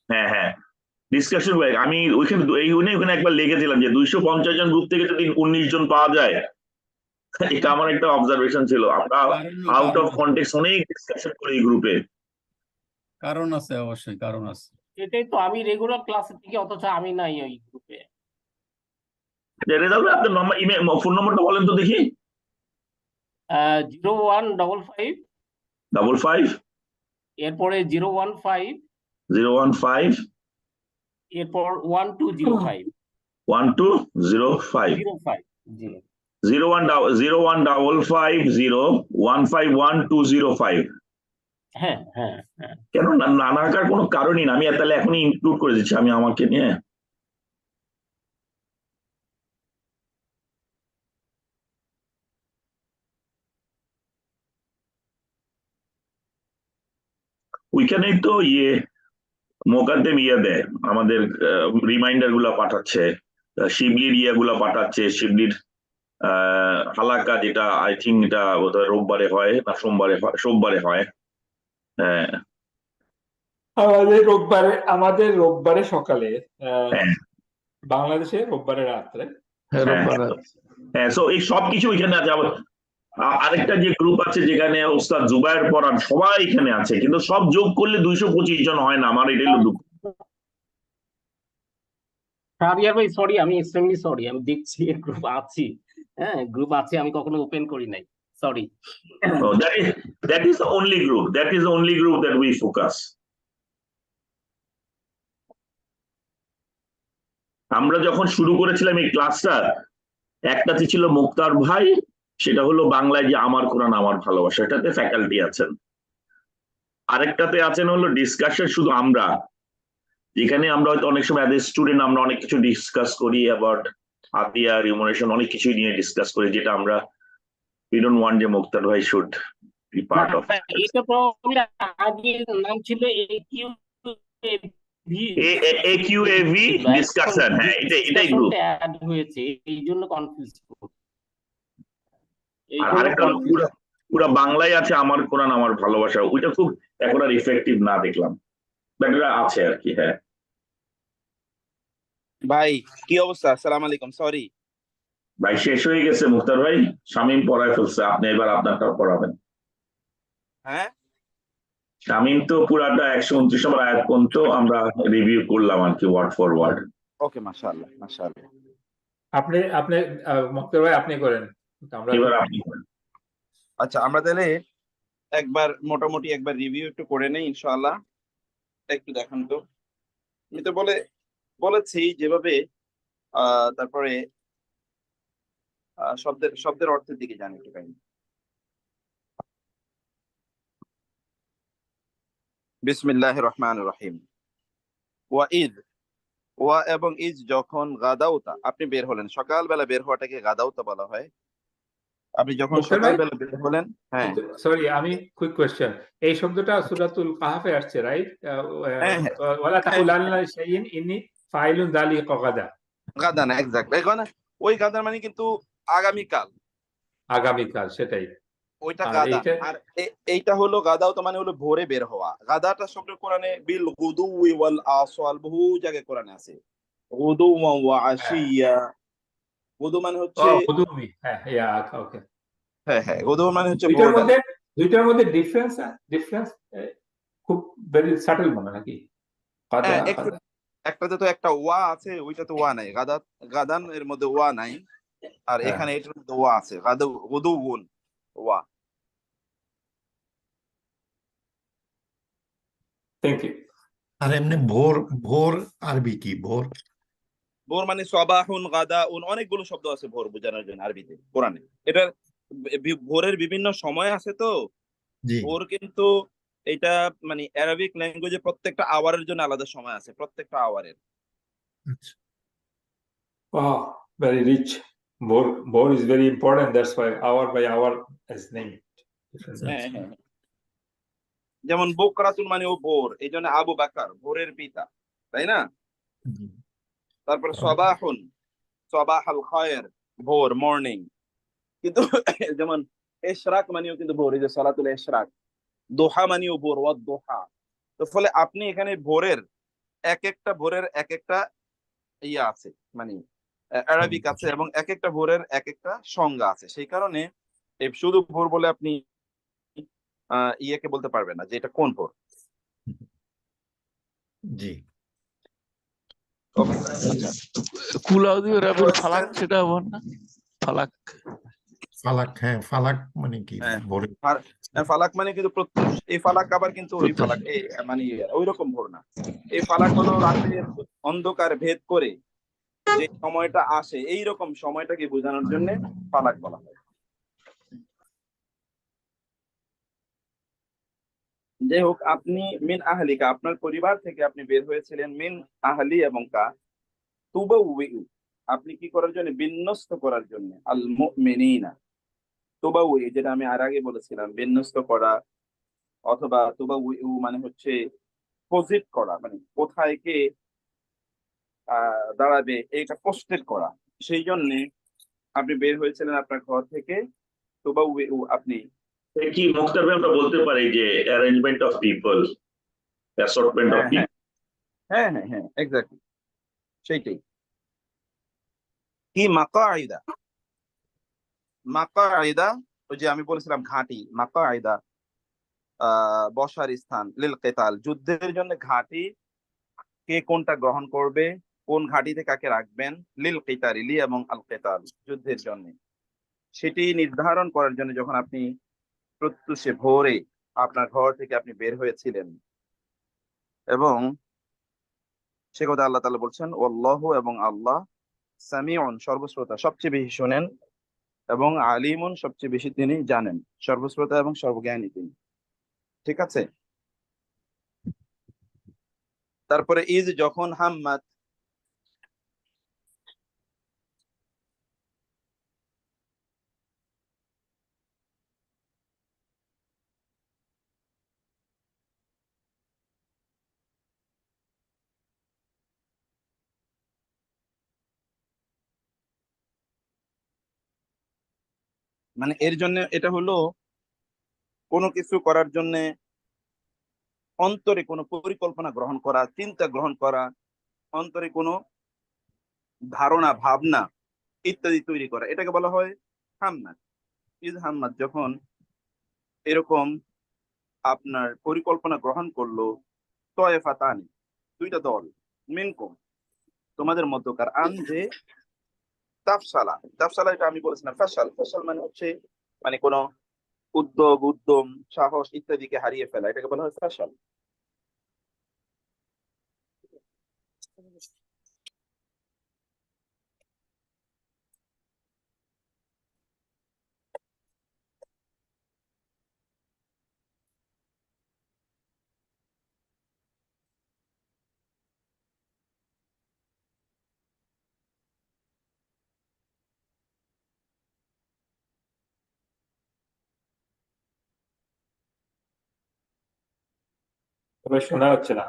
হ্যাঁ ডিসকাশন ভাই, আমি ওইখানে একবার লিখেছিলাম যে 250 জন গ্রুপ থেকে যদি 19 জন পাওয়া যায়, এটা আমার একটা অবজারভেশন ছিল। আমরা আউট অফ কনটেক্সট অনেক ডিসকাশন করি এই গ্রুপে। কারণ আছে, অবশ্যই কারণ আছে। এটাই তো, আমি রেগুলার ক্লাসে থেকে, অথচ আমি নাই ওই গ্রুপে। রেজাল্ট আপনার নম্বর, ইমেল, ফোন নম্বরটা বলেন তো দেখি। 0155 55 এরপরে 015 015 এরপর 1205 1205 জি 01550151205। হ্যাঁ। কেন না রাখার কোনো কারণই না, আমি তাহলে এখনই ইনক্লুড করে দিচ্ছি আমি আমাকে নিয়ে। ওইখানেই তো মোকাদ্দেম দেয়, আমাদের রিমাইন্ডার গুলা পাঠাচ্ছে, শিবলির গুলা পাঠাচ্ছে, শিবলির হালাকা, যেটা আই থিঙ্ক এটা বোধহয় রোববারে হয় না সোমবারে হয়। হ্যাঁ, আমাদের রোববারে সকালে, বাংলাদেশে রোববারে রাত্রে। হ্যাঁ, সো এই সবকিছু এখানে আছে। আরেকটা যে গ্রুপ আছে যেখানে ওস্তাদ জুবায়ের পড়ান, সবাই এখানে আছে, কিন্তু সব যোগ করলে 225 জন হয় না। আমার এটাই দুঃখ। আরিয়ার ভাই সরি, আমি এক্সট্রিমলি সরি, আমি দেখছি গ্রুপ আছি। হ্যাঁ, গ্রুপ আছে, আমি কখনো ওপেন করি নাই, sorry. That is the only group that we focus. আমরা যখন শুরু করেছিলাম এই ক্লাসটা, একটাতে ছিল মুক্তার ভাই, সেটা হলো বাংলায় যে আমার কোরআন আমার ভালোবাসা, এটাতে ফ্যাকাল্টি আছেন। আরেকটাতে আছেন হলো ডিসকাশন, শুধু আমরা, যেখানে আমরা হয়তো অনেক সময় অ্যাজ এ স্টুডেন্ট আমরা অনেক কিছু ডিসকাস করি অ্যাবাউট আতিয়া রিমুনারেশন, অনেক কিছুই নিয়ে ডিসকাস করি, যেটা আমরা উই ডোন্ট ওয়ান্ট যে মুক্তার ভাই শুড বি না পার্ট অফ। এটা প্রবাবলি আগে নাম ছিল AQAV AQAV ছিল, এখন ডিসকাশন, হ্যাঁ এটাই গ্রুপ। ডিসকাশনটা অ্যাড হয়েছে, এই জন্য কনফিউজ এই আর জন্য আরেকটা হলো পুরো পুরো বাংলায় আছে আমার কোরআন আমার ভালোবাসা, ওইটা খুব এখন আর ইফেক্টিভ না দেখলাম, বাট এটা আছে আর কি। হ্যাঁ ভাই কি অবস্থা? আসসালামু আলাইকুম। সরি ভাই শেষ হয়ে গেছে মুক্তার ভাই, শামীম পড়ায় ফেলছে, আপনি এবার আপনারটা পড়াবেন। হ্যাঁ, শামীম তো পুরাটা 129 নম্বর আয়াত পর্যন্ত আমরা রিভিউ করলাম আর কি, ওয়ার্ড ফর ওয়ার্ড। ওকে, মাশাআল্লাহ মাশাআল্লাহ। আপনি মুক্তার ভাই আপনি করেন, আমরা এবার আপনি করেন। আচ্ছা, আমরা তাহলে মোটামুটি একবার রিভিউ একটু করে নেই ইনশাআল্লাহ। একটু দেখান তো। আমি তো বলেছি যেভাবে তারপরে শব্দের অর্থের দিকে জানি একটু কাইন্ড। বিসমিল্লাহির রহমানির রহিম। ওয়া এবং ইজ যখন গাদাউতা, আপনি বের হলেন, সকালবেলা বের হওয়াটাকে গাদাউতা বলা হয়। আপনি যখন মুক্তার ভাই, সকালবেলা বের হলেন, হ্যাঁ সরি আমি কুইক কোয়েশ্চেন, এই শব্দটা সূরাতুল কাহাফে আসছে রাইট? হ্যাঁ হ্যাঁ ওয়ালা তাকুলান্না লিশাইইন ইন্নী ফাইলুন যালিকা গাদা, গাদান, এক্স্যাক্ট। এখানে ওই গাদান মানে কিন্তু আগামীকাল, আগামীকাল, সেটাই। ওইটা আর গাদা। এইটা আর এইটা হলো গাদাও, তো মানে হলো ভোরে বের হওয়া। গাদাটা শব্দ কোরআনে বিল গুদুই ওয়াল আসওয়াল, বহু জায়গায় কোরআনে আছে। গুদু ওয়া আশিয়া। গুদু মানে হচ্ছে, হুদুমি, হ্যাঁ ইয়া ওকে। হ্যাঁ হ্যাঁ, গুদু মানে হচ্ছে দুইটার ভোরবেলা। মধ্যে ডিফারেন্স খুব ভেরি সাটল মনে নাকি? গাদা হ্যাঁ, একটু। একটাতে তো একটা ওয়া আছে, ওইটাতে ওয়া নাই। গাদান এর মধ্যে ওয়া নাই, আর হ্যাঁ, এখানে এটার মধ্যে ওয়া আছে। গুদু গুন ওয়া। Thank you. আর এমনি ভোর, ভোর আরবি কি ভোর? ভোর মানে সবাহুন গাদাউন, অনেকগুলো শব্দ আছে ভোর বোঝানোর জন্য আরবিতে, কোরআনে। এটার ভোরের বিভিন্ন সময় আছে তো। জি ভোর কিন্তু এটা মানে অ্যারাবিক ল্যাঙ্গুয়েজে প্রত্যেকটা আওয়ারের জন্য আলাদা সময় আছে, প্রত্যেকটা আওয়ারের। আচ্ছা। Very rich. Bor is very important. That's why hour by hour is named. হ্যাঁ হ্যাঁ হ্যাঁ। যেমন বুকরাতুন মানে ও ভোর, এই জন্য আবু বাকার ভোরের পিতা, তাই না? জি। তারপরে সবাহুন, সবাহাল খায়ের, ভোর, মর্নিং। কিন্তু যেমন ইশরাক মানেও কিন্তু ভোর, এই যে সালাতুল ইশরাক। দোহা মানেও ভোর, ওয়াদ দোহা। তো ফলে আপনি এখানে ভোরের ভোরের এক একটা ইয়া আছে, মানে আরবিক আছে, এবং এক একটা ভোরের এক একটা সংজ্ঞা আছে। সেই কারণে শুধু ভোর বলে আপনি ইয়েকে বলতে পারবেন না যে এটা কোন ভোর। জি। কুলাউদি রাবির ফালাক, সেটা বল না? ফালাক, ফালাক, হ্যাঁ ফালাক মানে কি হ্যাঁ, ভোরে? আর ফালাক মানে কিন্তু প্রত্যুষ। এই ফালাক আবার কিন্তু ওই প্রত্যুষ। ফালাক মানে ওই রকম ভোর না। এই ফালাক হলো রাতের অন্ধকার ভেদ করে যে সময়টা আসে, এই রকম সময়টাকে বোঝানোর জন্য ফালাক বলা হয়। যাই হোক, আপনি মিন আহলিকা, আপনার পরিবার থেকে আপনি বের হয়েছিলেন। মিন আহলি এবং কা তুবাউইউ, আপনি কি করার জন্য? বিন্যস্ত করার জন্য। আল মুমিনিনা, তুবাউই যেটা আমি আর আগে বলেছিলাম, বিন্যস্ত করা, অথবা তুবাউইউ মানে হচ্ছে পজিট করা, মানে কোথায় কে দাঁড়াবে এটা পোস্টেড করা। সেই জন্য আপনি বের হয়েছিলেন আপনার ঘর থেকে। তুবাউইউ, আপনি কি মুক্তার ভাই আমরা বলতে পারি যে arrangement of people, assortment of হ্যাঁ পিপল। হ্যাঁ হ্যাঁ হ্যাঁ, এক্স্যাক্টলি সেইটাই। কি মাকাইদা, মাকাইদা ওই যে আমি বলেছিলাম ঘাঁটি, মাকাইদা বসার স্থান, লিল কেতাল, যুদ্ধের জন্য ঘাঁটি। কে কোনটা গ্রহণ করবে, কোন ঘাঁটিতে কাকে রাখবেন, লিল কেতালি, লি এবং আল কেতাল, যুদ্ধের জন্য। সেটি নির্ধারণ করার জন্য যখন আপনি প্রত্যুষে ভোরে আপনার ঘর থেকে আপনি বের হয়েছিলেন। এবং সে কথা আল্লাহ তাআলা বলছেন, ওয়াল্লাহু, এবং আল্লাহ, সামিউন, সর্বশ্রোতা, সবচেয়ে বেশি শোনেন, এবং আলিমুন সবচেয়ে বেশি তিনি জানেন, সর্বশ্রোতা এবং সর্বজ্ঞানী তিনি। ঠিক আছে। তারপরে ইজ যখন হাম্মাত, মানে এর জন্য এটা হলো কোনো কিছু করার জন্য অন্তরে কোনো পরিকল্পনা গ্রহণ করা, চিন্তা গ্রহণ করা, অন্তরে কোনো ধারণা ভাবনা ইত্যাদি তৈরি করা, এটাকে বলা হয় হাম্মাত। ইজ হাম্মাত যখন এরকম আপনার পরিকল্পনা গ্রহণ করলো, তয়েফাতানি দুইটা দল, মিনকুম তোমাদের মধ্যকার, আন যে তাফসালা, তাফসালা এটা আমি বলেছিলাম, ফেশাল, ফেশাল মানে হচ্ছে মানে কোনো উদ্যোগ, উদ্যম, সাহস ইত্যাদিকে হারিয়ে ফেলা, এটাকে বলা হয় ফেশাল। তবে শোনা হচ্ছে না।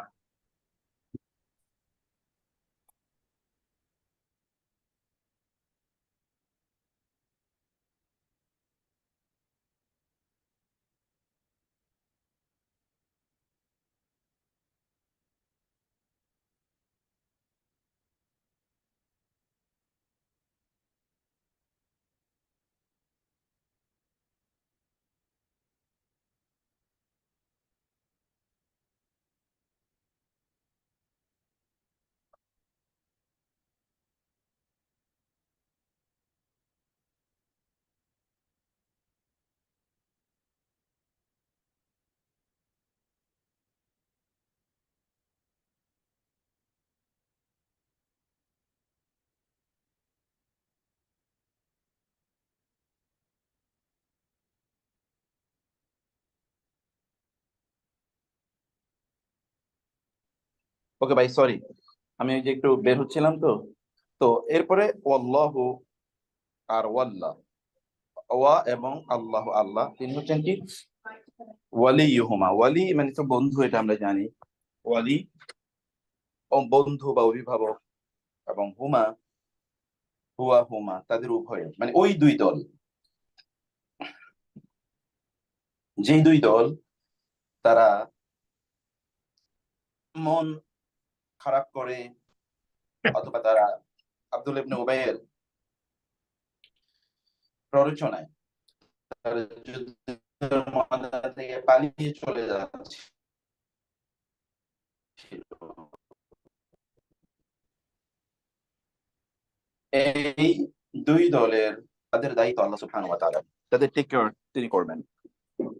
ওকে ভাই, সরি, আমি ওই যে একটু বের হচ্ছিলাম তো। তো এরপরে ওয়াল্লাহু আর ওয়াল্লাহ, ওয়া এবং আল্লাহ, আল্লাহ তিনি হচ্ছেন কি ওয়ালিয়ুহুমা, ওয়ালি মানে তো বন্ধু, এটা আমরা জানি। ওয়ালি ও বন্ধু বা অভিভাবক, এবং হুমা হুয়া হুমা তাদের উভয়, মানে ওই দুই দল, যেই দুই দল তারা মন খারাপ করে, অথবা তারা আব্দুল ইবনে উবাইয়ের প্ররোচনায় তারা যুদ্ধের ময়দান থেকে পালিয়ে চলে যাচ্ছে, এই দুই দলের তাদের দায়িত্ব আল্লাহ সুবহানাহু ওয়া তাআলা, তাদের টেক কেয়ার তিনি করবেন,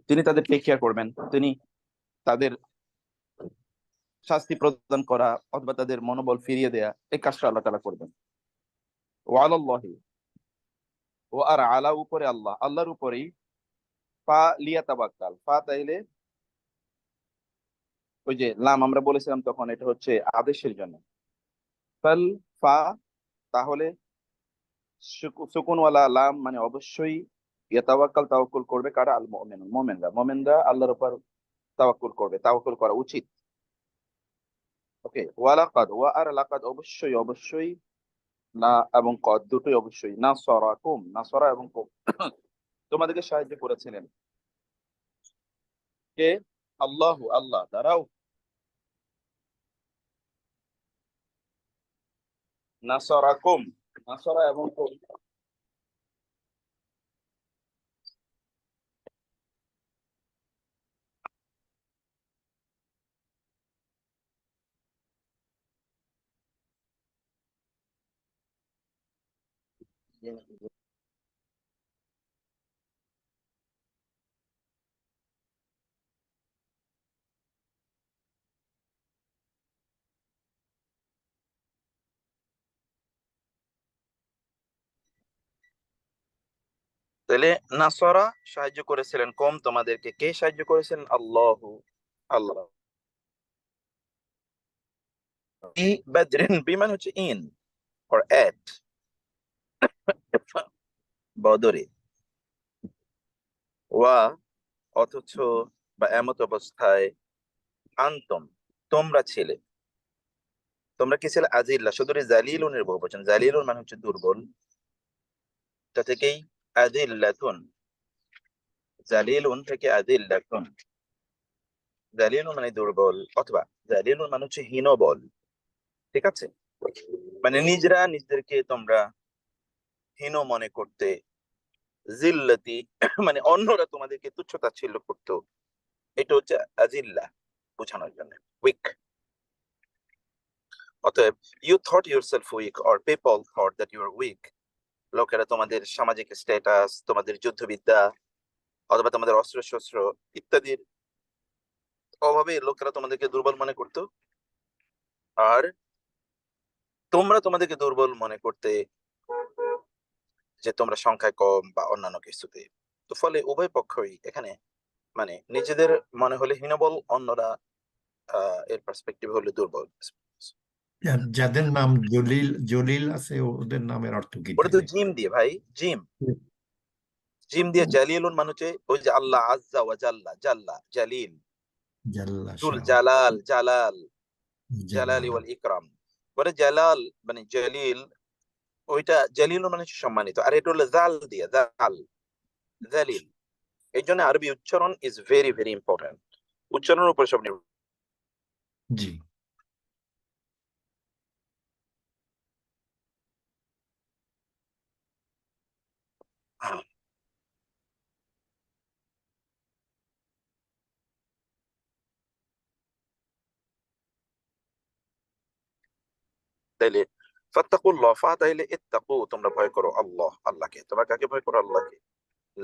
তিনি তাদের টেক কেয়ার করবেন, তিনি তাদের শাস্তি প্রদান করা অথবা তাদের মনোবল ফিরিয়ে দেয়া, এই কাজটা আল্লাহ তাআলা করবেন। ওয়ালাল্লাহি, ও আর আলা উপরে আল্লাহ, আল্লাহর উপরেই, ফা লিয়াতাওয়াক্কাল, ফা তাইলে ওই যে লাম আমরা বলেছিলাম তখন এটা হচ্ছে আদেশের জন্য, ফাল, ফা তাহলে সুকুনওয়ালা লাম মানে অবশ্যই, ইয়াতাওয়াক্কাল তাওয়াক্কুল করবে কারা, আল মুমিনুন মুমিনরা, মুমিনরা আল্লাহর উপর তাওয়াক্কুল করবে, তাওয়াক্কুল করা উচিত। ওকে, ওয়ালাকাদ, ওয়া আর লাকাদ অবশ্যই, অবশ্যই, না এবং কদ দুটোই অবশ্যই, নাসরাকুম, নাসরা এবং কুম তোমাদেরকে সাহায্য করেছিলেন কে, আল্লাহু আল্লাহ, দাঁড়াও, নাসরাকুম, নাসরা এবং কুম। তাহলে নাসরা সাহায্য করেছিলেন কম তোমাদেরকে, কে সাহায্য করেছিলেন? আল্লাহু, আল্লাহ। বাদরিন বিমান হচ্ছে ইন or at বদরে, ওয়া অথচ বা এমত অবস্থায়, আন্তম তোমরা ছিলে, তোমরা কি ছিলে? আজিল্লা শুধু জালিলুনের বহুবচন, জালিলুন মানে হচ্ছে দুর্বল, তা থেকেই আদিল্লাতুন, জালিলুন থেকে আদিল্লাতুন, জালিলুন মানে দুর্বল অথবা জালিলুন মানে হচ্ছে হীনবল, ঠিক আছে? মানে নিজেরা নিজেদেরকে তোমরা হীন মনে করতে, জিল্লাতি মানে অন্যরা তোমাদেরকে তুচ্ছ-তাচ্ছিল্য করতো, এটা হচ্ছে আজিল্লা বোঝানোর জন্য, উইক। অতএব you thought yourself weak or people thought that you are weak, লোকেরা তোমাদের সামাজিক স্ট্যাটাস, তোমাদের যুদ্ধবিদ্যা অথবা তোমাদের অস্ত্র শস্ত্র ইত্যাদির অভাবে লোকেরা তোমাদেরকে দুর্বল মনে করতো, আর তোমরা তোমাদেরকে দুর্বল মনে করতে যে তোমরা সংখ্যায় কম বা অন্যান্য কিছুতে। তো ফলে উভয় পক্ষই এখানে মানে নিজেদের মনে হলে হীনবল, অন্যরা এর পার্সপেক্টিভ হলে দুর্বল। যাদের নাম জলিল জলিল আছে ওদের নামের অর্থ কি ওটা তো তাহলে? জিম দিয়ে ভাই, জিম জিম দিয়ে জালিলুন মানে হচ্ছে ওই যে আল্লাহ আজ্জা ওয়া জাল্লা, জাল্লা জালিল, জাল্লা জুল শাহ, জালাল, জালাল জালালি জালাল। ওয়াল ইকরাম। পরে জালাল মানে জালিল, ওইটা জালিলুন মানে হচ্ছে সম্মানিত, আর এটা হলো জাল দিয়ে, জাল জালিল। এই জন্য আরবি উচ্চারণ ইজ ভেরি ভেরি ইম্পর্টেন্ট, উচ্চারণের উপর সব নির্ভর। জি। তাইলে ফাত্তাকুল্লাহ, ফা তাইলে ইত্তাকু তোমরা ভয় করো আল্লাহ, আল্লাহকে। তোমরা কাকে ভয় করো? আল্লাহকে।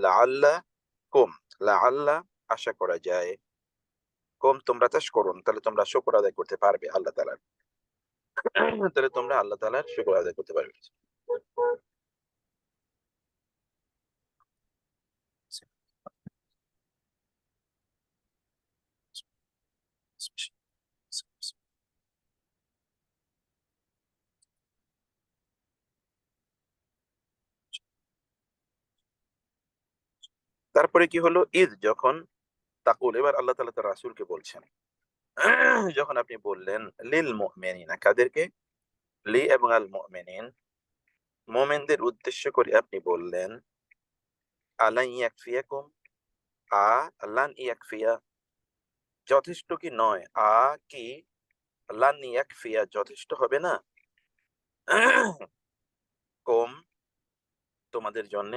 লাআল্লা কুম, লাআল্লা আশা করা যায়, কুম তোমরা তাশকুরুন তাহলে তোমরা শুকর আদায় করতে পারবে আল্লাহ তাআলার, তাহলে তোমরা আল্লাহ তাআলার শুকর আদায় করতে পারবে। তারপরে কি হলো? ঈদ যখন, তাকুল এবার আল্লাহ তাআলা তার রাসূলকে বলছেন, যখন আপনি বললেন লিল মুমিনিনা, কাদেরকে? লি এবং আল মুমিনিন, মুমিনদের উদ্দেশ্য করে আপনি বললেন, আলান ইয়াকফিয়াকুম, লান ইয়াকফিয়া যথেষ্ট কি নয়, কি লান ইয়াকফিয়া যথেষ্ট হবে না, কম তোমাদের জন্য,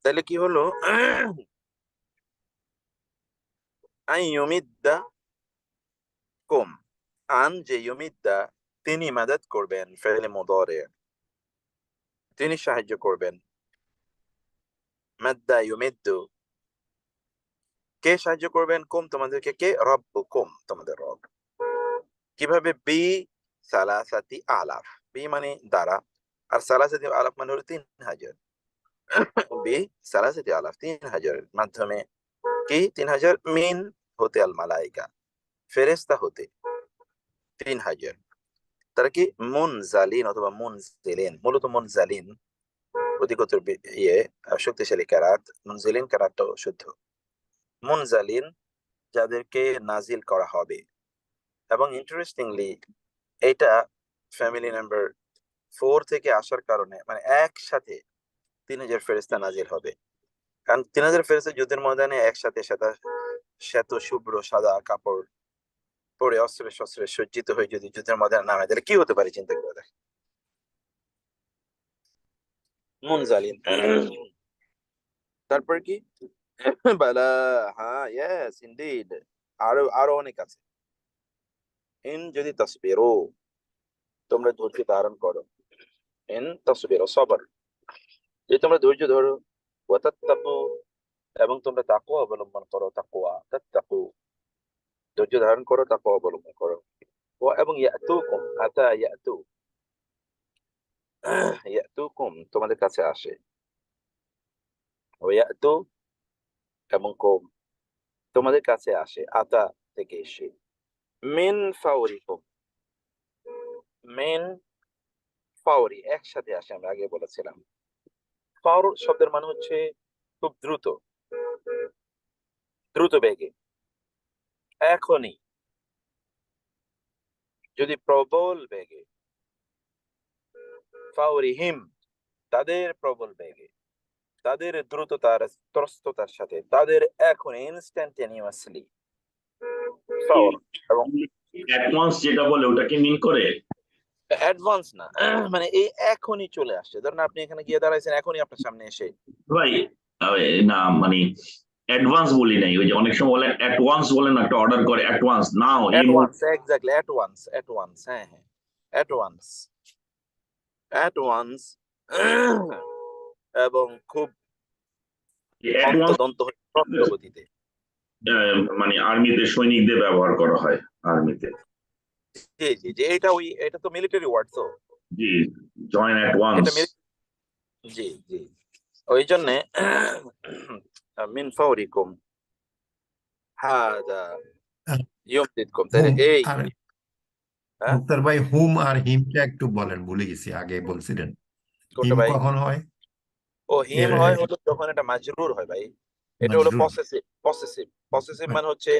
তাহলে কি হলো? আই ইউমিদ্দা কুম, আন যে ইউমিদ্দা তিনি মাদাদ করবেন, ফেলে মুদারে তিনি সাহায্য করবেন, মাদ্দা ইউমিদ্দু কে সাহায্য করবেন? কুম তোমাদেরকে, কে? রব্বুকুম তোমাদের রব। কিভাবে? বি সালাসাতি আলাফ, বি মানে দ্বারা, আর সালাসাতি আলাফ মানে হলো 3000, বি সালাসাতি আলাফ 3000 মাধ্যমে, কি 3000? মিন হতে আল মালাইকা ফেরেশতা হতে 3000, তারা কি মুনজালিন অথবা মুনজিলিন, মূলত মুনজালিন অধিকতর শক্তিশালী কেরাত, মুনজিলিন কেরাতটাও শুদ্ধ, মুনজালিন যাদেরকে নাজিল করা হবে। এবং ইন্টারেস্টিংলি এটা ফ্যামিলি নাম্বার 4 থেকে আসার কারণে মানে একসাথে 3000 ফেরেশতা নাজিল হবে, কারণ 3000 ফেরেশতা যুদ্ধের ময়দানে একসাথে শ্বেত শুভ্র সাদা কাপড় পরে অস্ত্রে শস্ত্রে সজ্জিত হয়ে যদি যুদ্ধের ময়দানে নামে তাহলে কি হতে পারে চিন্তা করে দেখেন। মুনজালিন। তারপর কি বালা, হ্যাঁ ইয়েস ইনডিড, আরো আরো অনেক আছে। ইন যদি তাসবিরু, তোমরা ধৈর্য ধারণ করো, ইন তাসবিরু সবর, যে তোমরা ধৈর্য ধরো, ওয়া তাত্তাকু, এবং তোমরা তাকওয়া অবলম্বন করো, তাকওয়া তাত্তাকু, ধৈর্য ধারণ করো, তাকওয়া অবলম্বন করো। এবং ইয়াতুকুম, আতা ইয়াতু, ইয়াতুকুম তোমাদের কাছে আসে, ওয়া ইয়াতু এবং কুম তোমাদের কাছে আসে, আতা থেকে এসে, মিন ফাওরিকুম, মিন ফাওরি একসাথে আসে, আমরা আগে বলেছিলাম। ফাওর শব্দের মানে হচ্ছে খুব দ্রুত, দ্রুত বেগে, এখনই, যদি প্রবল বেগে, ফাওরিহিম তাদের প্রবল বেগে, তাদের দ্রুততার ত্রস্ততার সাথে, তাদের এখন ইনস্ট্যান্টেনিয়াসলি ফাওর। এবং অ্যাডভান্স যেটা বলে ওটা কি মিন করে? অ্যাডভান্স না, মানে এই এখনই চলে আসছে, ধরুন আপনি এখানে গিয়ে দাঁড়াইছেন, এখনই আপনার সামনে এসে। ভাই না মানে অ্যাডভান্স বলি নাই, ওই যে অনেক সময় বলে অ্যাট ওয়ান্স, বলে না একটা অর্ডার করে অ্যাট ওয়ান্স, নাও এই অ্যাডভান্স, এক্স্যাক্টলি অ্যাডভান্স, অ্যাডভান্স, হ্যাঁ হ্যাঁ অ্যাডভান্স, অ্যাডভান্স, এবং খুব অ্যাডভান্স অন্তদন্ত দ্রুত গতিতে। মানে আর্মিতে সৈনিকদের ব্যবহার করা হয় আর্মিতে। জি জি জি, এটা তো মিলিটারি ওয়ার্ড, তো জি, জয়েন অ্যাট ওয়ান্স। এটা জি জি, ওই জন্যে মিন ফাওরিকুম হাদা ইউমদিদকুম, তাহলে হুম এই আর হ্যাঁ মুক্তার ভাই, হুম আর হিমটা একটু বলেন, ভুলে গেছি, আগে বলছিলেন। কোনটা হিম ভাই? কখন হয়? ও হিম এর হয় হলো যখন এটা মাজরুর হয় ভাই, এটা হলো মাজরুর। পসেসিভ। পসেসিভ, পসেসিভ মানে হচ্ছে,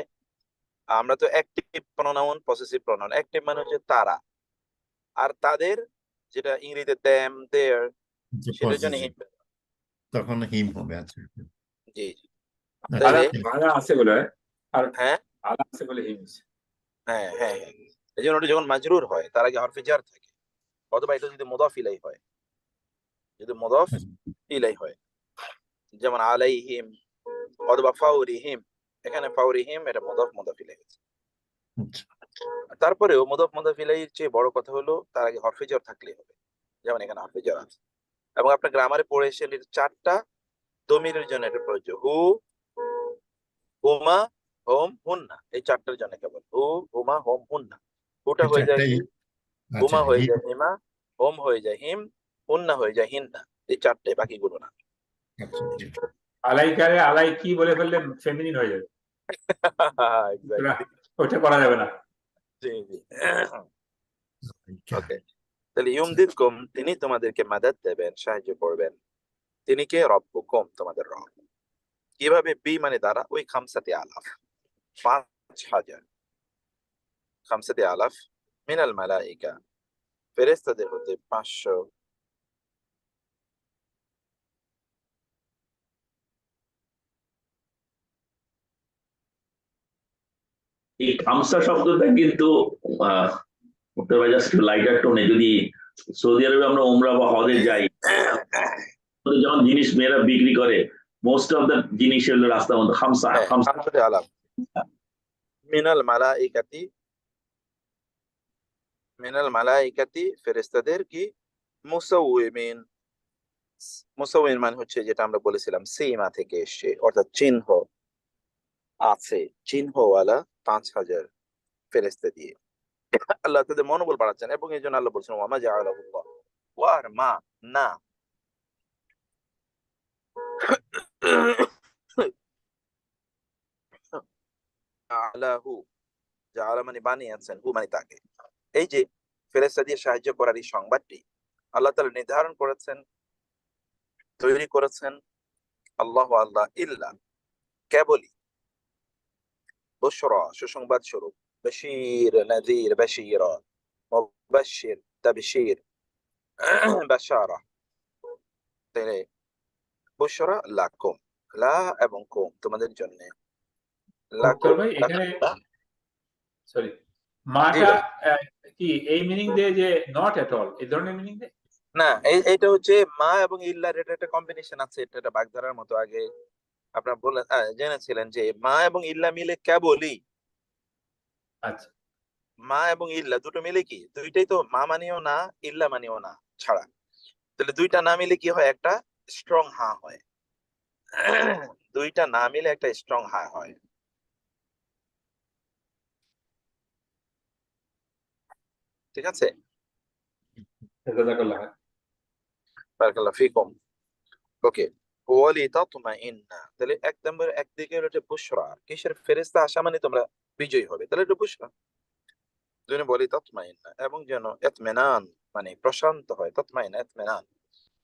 আমরা তো active pronoun, possessive pronoun. Active মানে হচ্ছে তারা, আর তাদের, যেটা ইংরেজিতে দেম দেয়ার, সেটার জন্য হিম। তখন হিম হবে। আচ্ছা জি জি, আচ্ছা, তাহলে আলা আছে বলে, আর হ্যাঁ আলা আছে বলে হিমস। হ্যাঁ হ্যাঁ হ্যাঁ, এই জন্য ওটা যখন মাজরুর হয় তার আগে হরফে জার থাকে, অথবা এটা যদি মুদাফ ইলাই হয়, যদি মুদাফ ইলাই হয়, যেমন আলাইহিম অথবা ফাউরিহিম, এখানে ফাউরিহিম এটা মুদাফ ইলাই হয়েছে। আচ্ছা। তারপরেও মুদাফ ইলাইহির চেয়ে বড় কথা হলো তার আগে হরফে জার থাকলেই হবে, যেমন এখানে হরফে জার আছে। এবং আপনার গ্রামারে পড়ে এসেছেন চারটা দমিরের জন্য এটা প্রযোজ্য, হু, হুমা, হোম, হুন্না, এই চারটার জন্য কেবল হু, হুমা, হোম, হুন্না। হুটা এই হয়ে যায় চারটাই। হি, আচ্ছা, হুমা হয়ে হিম। যায় হিমা, হোম হয়ে যায় হিম, হুন্না হয়ে যায় হিন্না, এই চারটে, বাকিগুলো না। আচ্ছা, জি। আলাইকারে আলাই কি বলে ফেললে ফেমিনিন হয়ে যাবে, Exactly. ওইটা করা যাবে না। জি জি, ওকে। তাহলে ইউমদিদকুম তিনি তোমাদেরকে মাদাদ দেবেন, সাহায্য করবেন। তিনি কে? রব্বুকুম তোমাদের রব। কিভাবে? বি মানে দ্বারা, ওই খামসাতে আলাফ, 5000, খামসাতে আলাফ মিনাল মালাইকা, ফেরেশতাদের হতে 500। এই খামসা শব্দটা কিন্তু জাস্ট লাইটার টোনে, যদি সৌদি আরবে আমরা ওমরা বা হজে যাই, যখন জিনিস মেয়েরা বিক্রি করে, মোস্ট অফ দ্য জিনিস হলো রাস্তার মধ্যে খামসা খামসা। খামসাতে আলাফ মিনাল মালাইকাতি, মিনাল মালাইকাতি ফেরেশতাদের কি, মুসাউমিন, মুসাউমিন মানে হচ্ছে যেটা আমরা বলেছিলাম সীমা থেকে এসে, অর্থাৎ চিহ্ন আছে, চিহ্নওয়ালা 5000 ফেরেশতা দিয়ে আল্লাহ তাদের মনোবল বাড়াচ্ছেন। এবং এই জন্য আল্লাহ বলছেন ওয়ামা জাআলাহুল্লাহ, ওয়ার মা না, আলাহু, জাআলা মানে বানিয়েছেন, হু মানে তাকে। এই যে ফেরেশতা দিয়ে সাহায্য করার এই সংবাদটি আল্লাহ তাআলা নির্ধারণ করেছেন, তৈরি করেছেন আল্লাহ ইল্লা, কেবলই, বুশরা সুসংবাদ স্বরূপ, বাশীর নাযীর বাশীরা, মুবাশশির তাবশীর, বাশারা, তাহলে বুশরা লাকুম, লা এবং কুম তোমাদের জন্য, মুক্তার লাকুম ভাই এখানে, সরি মাটা কি এই মিনিং দেয় যে নট এট অল, এই ধরনের মিনিং দেয়? না, এইটা হচ্ছে মা এবং ইল্লার এটা একটা কম্বিনেশন আছে, এটা একটা বাগধারার মতো। আগে আপনার বলে জেনেছিলেন যে মা এবং ইল্লা মিলে কেবলই, আচ্ছা, মা এবং ইল্লা দুটো মিলে কি দুইটাই তো মা মানিও না ইল্লা মানিও না ছাড়া, তাহলে দুইটা না মিলে কি হয়, একটা স্ট্রং হা হয়। দুইটা না মিলে একটা স্ট্রং হা হয়। ঠিক আছে, জাযাকাল্লাহ। বারাকাল্লাহু ফিকুম। ওকে, ওয়ালি তাতমাইন্না, তাহলে এক নম্বর একদিকে হলো এটা বুশরা, কিসের ফেরেশতা আসা মানে তোমরা বিজয়ী হবে, তাহলে এটা বুশরা। দুই নম্বর ওয়ালি তাতমাইন্না, এবং যেন ইতমিনান মানে প্রশান্ত হয়, তাতমাইন্না ইতমিনান।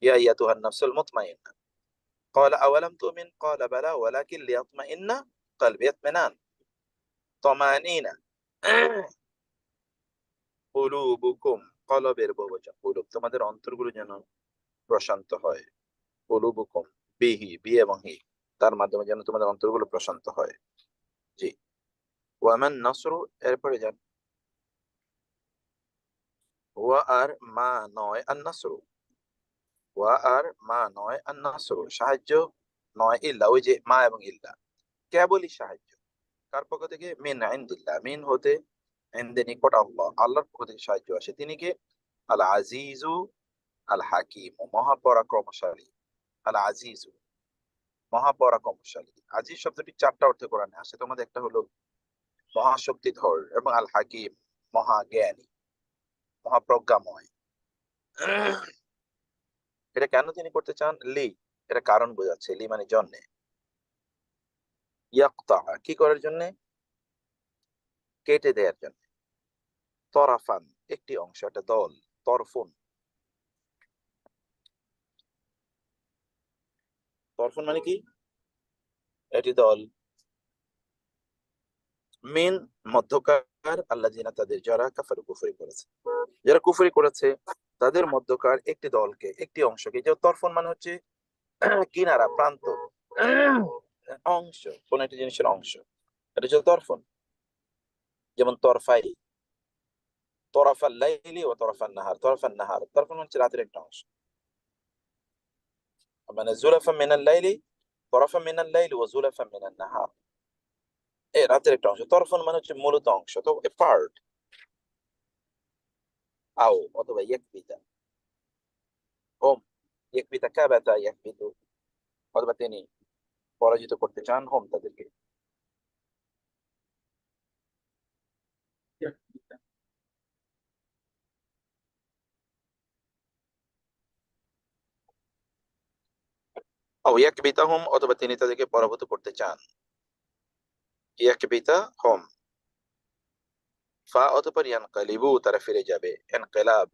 ইয়া আইয়াতুহান নাফসুল মুতমাইন্না قال أولم تؤمن قال بلى ولكن ليطمئن قلبي اطمئنان طمأنينة قلوبكم কলবের বহুবচন কুলুব, তোমাদের অন্তরগুলো যেন প্রশান্ত হয়। কুলুবুকুম বিহি, বি এবং হি, তার মাধ্যমে যেন তোমাদের অন্তরগুলো প্রশান্ত হয়। জি, ওয়ামান নাসরু, এরপরে যান ওয়া আর মা নয় আন নাসরু, ওয়া আর মা নয় আন নাসরু, সাহায্য নয় ইল্লা, ওই যে মা এবং ইল্লা কেবলই সাহায্য কার পক্ষ থেকে, মিন ইনদিল্লাহ, মিন হতে, ইনদে নিকট আল্লাহ, আল্লাহর পক্ষ থেকে সাহায্য আসে। তিনি কে, আল আজিজু আল হাকিম, মহাপরাক্রমশালী। আল আজিজু মহাপরাক্রমশালী। আজিজ শব্দটি চারটা অর্থে কোরআনে আসে, তোমাদের একটা হলো মহাশক্তিধর, এবং আল হাকিম মহাজ্ঞানী, মহাপ্রজ্ঞাময়। এটা কেন তিনি করতে চান, লি, এটা কারণ বোঝাচ্ছে, লি মানে জন্যে। ইয়াক্তা, কি করার জন্য, কেটে দেওয়ার জন্য। তরাফান, একটি অংশ, একটা দল, তরফুন, তরফুন মানে কি, এটি দল। মিন মধ্যকার, আল্লাযিনা, তাদের যারা কাফারু কুফরি করেছে, যারা কুফরি করেছে তাদের মধ্যকার একটি দলকে, একটি অংশকে। যে তরফুন মানে হচ্ছে কিনারা, প্রান্ত, অংশ, কোন একটা জিনিসের অংশ, এটা হচ্ছে তরফুন। যেমন তরফাই, তরফাল লাইলি ও তরফান নাহার, তরফান নাহার, তরফুন হচ্ছে রাতের একটা অংশ, মানে জুলাফা মিনাল লাইলি, তরফা মিনাল লাইলি ও জুলাফা মিনান নাহার, এই রাতের একটা অংশ। তরফুন মানে হচ্ছে মূলত অংশ, তো এ পার্ট। আও অথবা ইয়াকবিতা, হোম ইয়াকবিতা কাবাতা ইয়াকবিতু, অথবা তিনি পরাজিত করতে চান হোম, তাদেরকে। আও ইয়াকবিতা হোম, অথবা তিনি তাদেরকে পরাভূত করতে চান। ইয়াকবিতা হোম, ফা অতঃপর ইয়ানকালিবু, তারা ফিরে যাবে, ইনকিলাব,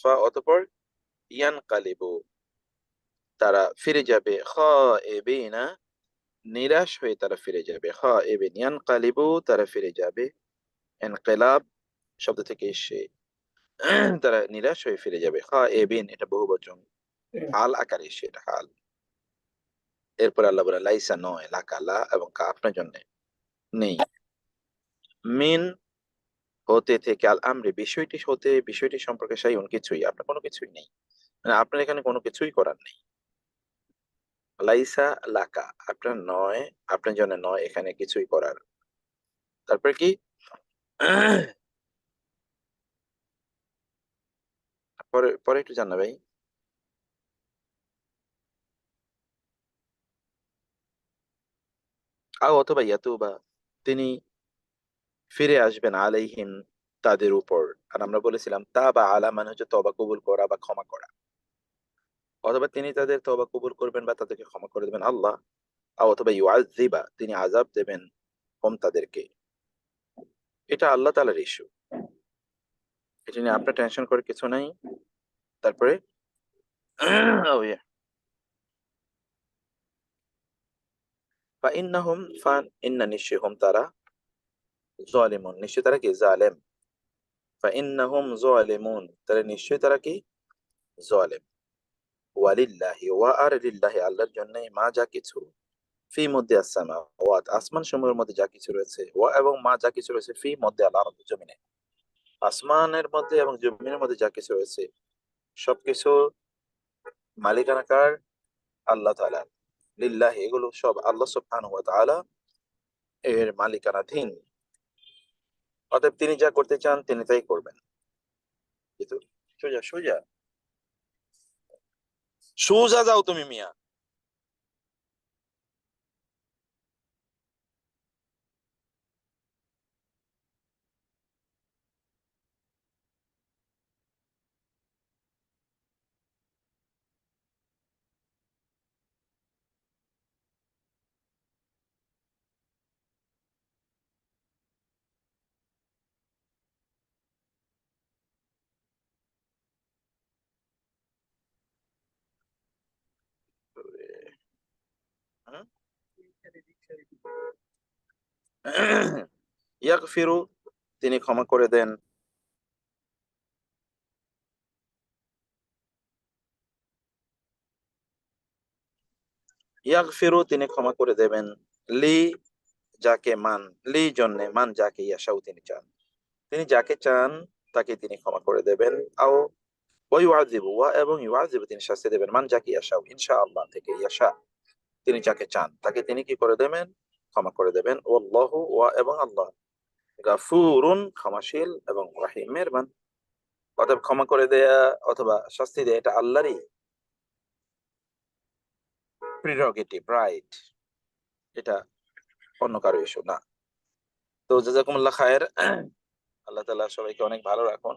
ফা অতঃপর ইয়ানকালিবু, তারা ফিরে যাবে, খাইবিনা, নিরাশ হয়ে তারা ফিরে যাবে, খাইবিন ইয়ানকালিবু, তারা ফিরে যাবে, ইনকিলাব শব্দ থেকে এসে, তারা নিরাশ হয়ে ফিরে যাবে। খাইবিন এটা বহুবচন, হাল আকারে এসে, এটা হাল। এরপর আল্লাহ বলে লাইসা নয়, লাকা, লা এবং কা আপনার জন্য নেই। মিন হতে থেকে, আল আমরি বিষয়টি হতে, বিষয়টি সম্পর্কে শাইউন কিছুই, আপনার কোনো কিছুই নেই, মানে আপনার এখানে কোনো কিছুই করার নেই। লাইসা লাকা, আপনার নয়, আপনার জন্য নয় এখানে কিছুই করার। তারপর কি, পরে পরে একটু জানা ভাই। আও অথবা ইয়াতুবা, তিনি ফিরে আসবেন, আলাইহিম, তাদের উপর। আর আমরা বলেছিলাম তা বা আলা মানে হচ্ছে তওবা কবুল করা বা ক্ষমা করা, অথবা তিনি তাদের তওবা কবুল করবেন বা তাদেরকে ক্ষমা করে দেবেন আল্লাহ। আও অথবা ইউআযযিবা, তিনি আযাব দেবেন হোম, তাদেরকে। এটা আল্লাহ তাআলার ইস্যু, এটা নিয়ে আপনার টেনশন করে কিছু নাই। তারপরে ও ইয়া, ফা ইন্নাহুম, ফান ইন্না, নিশ্চয়, হুম তারা, যালিমুন নিশ্চয় তারা কি, জালেম। ফা ইন্নাহুম যালিমুন, তারা নিশ্চয় তারা কি, জালেম। ওয়ালিল্লাহি, ওয়া আর লিল্লাহি, আল্লাহর জন্য, মা যা কিছু, ফি মধ্যে আসামা ওয়াত, আসমান সমূহের মধ্যে যা কিছু রয়েছে, ওয়া এবং মা যা কিছু রয়েছে, ফি মধ্যে আল্লাহ জমিনে, আসমানের মধ্যে এবং জমিনের মধ্যে যা কিছু রয়েছে সবকিছু মালিকানাকার আল্লাহ তাআলা, লিল্লাহি, এগুলো সব আল্লাহ সুবহানাহু ওয়া তাআলা এর মালিকানাধীন। অতএব তিনি যা করতে চান তিনি তাই করবেন। কিন্তু সোজা সোজা সোজা যাও তুমি মিয়া। ইয়াগফিরু, তিনি ক্ষমা করে দেন, ইয়াগফিরু, তিনি ক্ষমা করে দেবেন, লি, যাকে, মান, লি জন্যে, মান যাকে, ইয়াশাউ, তিনি চান, তিনি যাকে চান তাকে তিনি ক্ষমা করে দেবেন, আও ওয়া ইউআযিবু, ওয়া এবং ইউআযিবু, তিনি শাস্তি দেবেন, মান যাকে, ইয়াশাউ, ইনশাআল্লাহ থেকে, ইয়াশা, তিনি যাকে চান তাকে তিনি কি করে দেবেন, ক্ষমা করে দেবেন। ওয়াল্লাহু, ওয়া এবং আল্লাহ, গাফুরুন, ক্ষমাশীল এবং রাহিম, মেহেরবান। অতএব ক্ষমা করে দেয়া অথবা শাস্তি দেয়া এটা আল্লাহরই প্রিরোগেটিভ, রাইট, এটা অন্য কারো ইস্যু না। তো জাযাকুমুল্লাহ খায়ের, আল্লাহ তাআলা সবাইকে অনেক ভালো রাখুন।